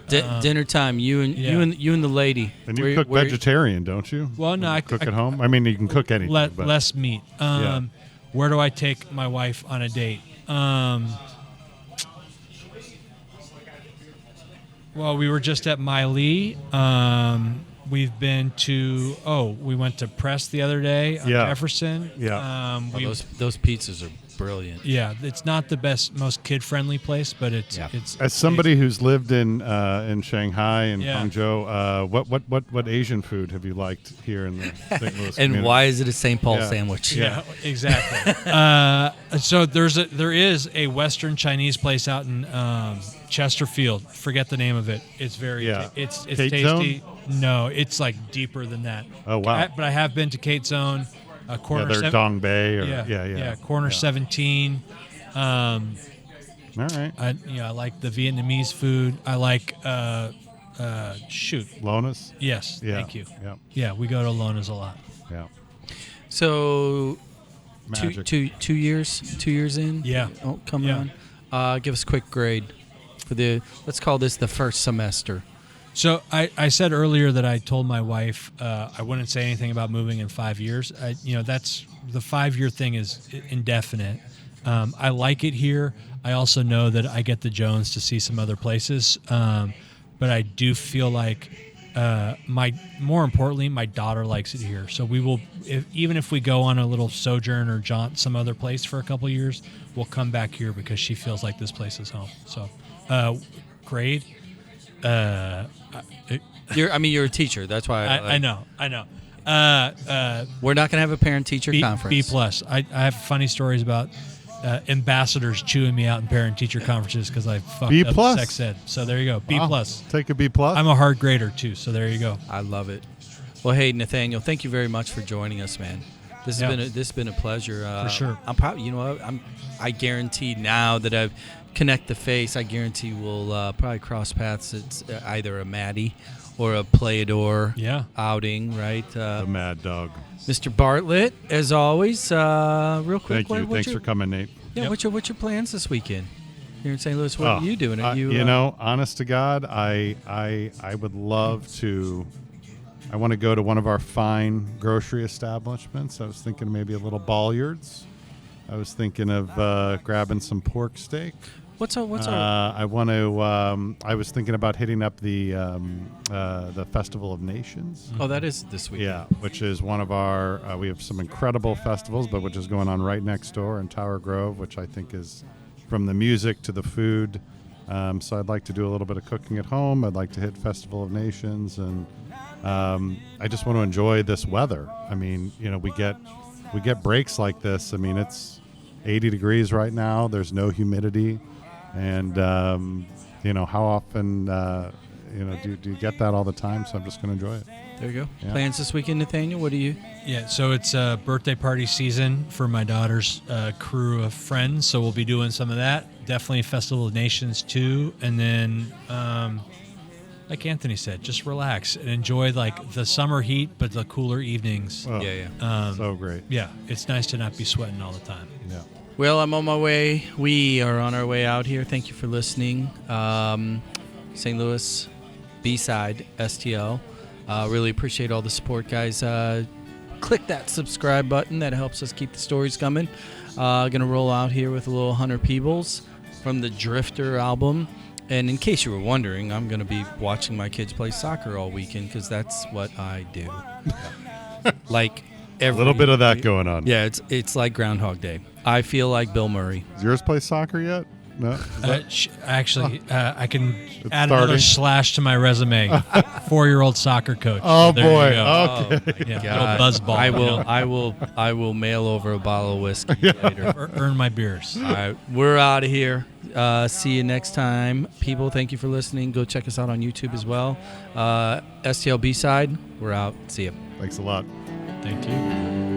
A: Dinner time. You and the lady.
B: And you cook vegetarian, don't you?
D: Well, no, I
B: cook at home. I mean, you can cook anything. but
D: Less meat. Where do I take my wife on a date? Well, we were just at Miley. We've been to we went to Press the other day on Jefferson.
B: Yeah.
A: Those pizzas are brilliant.
D: Yeah, it's not the best, most kid-friendly place, but it's
B: as somebody who's lived in Shanghai and Hangzhou, what Asian food have you liked here in the St. Louis
A: And
B: community?
A: why is it a St. Paul sandwich?
D: Yeah, exactly. So there is a Western Chinese place out in Chesterfield. Forget the name of it. It's very it's
B: Kate
D: tasty.
B: Zone?
D: No, it's like deeper than that.
B: Oh wow!
D: But I have been to Kate Zone. Corner
B: they're Dong Bay
D: Corner 17.
B: All right.
D: I like the Vietnamese food. I like
B: Lona's.
D: Yes,
B: Yeah.
D: thank you.
B: Yeah.
D: Yeah, we go to Lona's a lot.
B: Yeah.
A: So,
B: Magic.
A: two years in.
D: Yeah.
A: Oh, coming on. Give us a quick grade for let's call this the first semester.
D: So I said earlier that I told my wife I wouldn't say anything about moving in 5 years. That's the 5-year thing is indefinite. I like it here. I also know that I get the Jones to see some other places, but I do feel like more importantly, my daughter likes it here. So we will, even if we go on a little sojourn or jaunt some other place for a couple of years, we'll come back here because she feels like this place is home. So grade.
A: You're a teacher. That's why
D: I know.
A: We're not going to have a parent-teacher conference.
D: B+. I have funny stories about ambassadors chewing me out in parent-teacher conferences because I fucked
B: B+.
D: up sex ed. So there you go. B+.
B: Take a B+.
D: I'm a hard grader too. So there you go.
A: I love it. Well, hey Nathaniel, thank you very much for joining us, man. This has been a pleasure.
D: For sure.
A: I'm probably I guarantee now that I've connect the face, I guarantee we'll probably cross paths. It's either a Maddie or a Playador outing, right?
B: The Mad Dog.
A: Mr. Bartlett, as always, real quick.
B: Thank you. Thanks for coming, Nate.
A: Yeah, what's your plans this weekend here in St. Louis? What are you doing? Are you?
B: Honest to God, I would love to. I want to go to one of our fine grocery establishments. I was thinking maybe a little Balliards. I was thinking of grabbing some pork steak.
A: What's our?
B: I want to. I was thinking about hitting up the Festival of Nations.
A: Oh, that is this week.
B: Yeah, which is one of our. We have some incredible festivals, but which is going on right next door in Tower Grove, which I think is from the music to the food. So I'd like to do a little bit of cooking at home. I'd like to hit Festival of Nations, and I just want to enjoy this weather. I mean, we get breaks like this. I mean, it's 80 degrees right now. There's no humidity. And, how often, do you get that all the time? So I'm just going to enjoy it.
A: There you go.
B: Yeah.
A: Plans this weekend, Nathaniel? What do you?
D: Yeah, so it's birthday party season for my daughter's crew of friends. So we'll be doing some of that. Definitely Festival of Nations too. And then, like Anthony said, just relax and enjoy like the summer heat, but the cooler evenings.
B: Oh,
A: Yeah.
B: so great.
D: Yeah, it's nice to not be sweating all the time.
B: Yeah.
A: Well, I'm on my way. We are on our way out here. Thank you for listening. St. Louis, B-side, STL. Really appreciate all the support, guys. Click that subscribe button. That helps us keep the stories coming. Gonna roll out here with a little Hunter Peebles from the Drifter album. And in case you were wondering, I'm gonna be watching my kids play soccer all weekend because that's what I do. Like every
B: A little bit of that going on.
A: Yeah, it's like Groundhog Day. I feel like Bill Murray.
B: Does yours play soccer yet? No.
D: Actually, I can add
B: starting.
D: another slash to my resume. 4-year-old soccer coach.
B: Oh,
D: So there you
B: boy.
D: go.
B: Okay.
D: Yeah,
A: God.
D: little buzzball.
A: I
D: you
A: will,
D: know,
A: I will mail over a bottle of whiskey later.
D: earn my beers.
A: All right, we're out of here. See you next time, people. Thank you for listening. Go check us out on YouTube as well. STL B-side. We're out. See you.
B: Thanks a lot.
D: Thank you.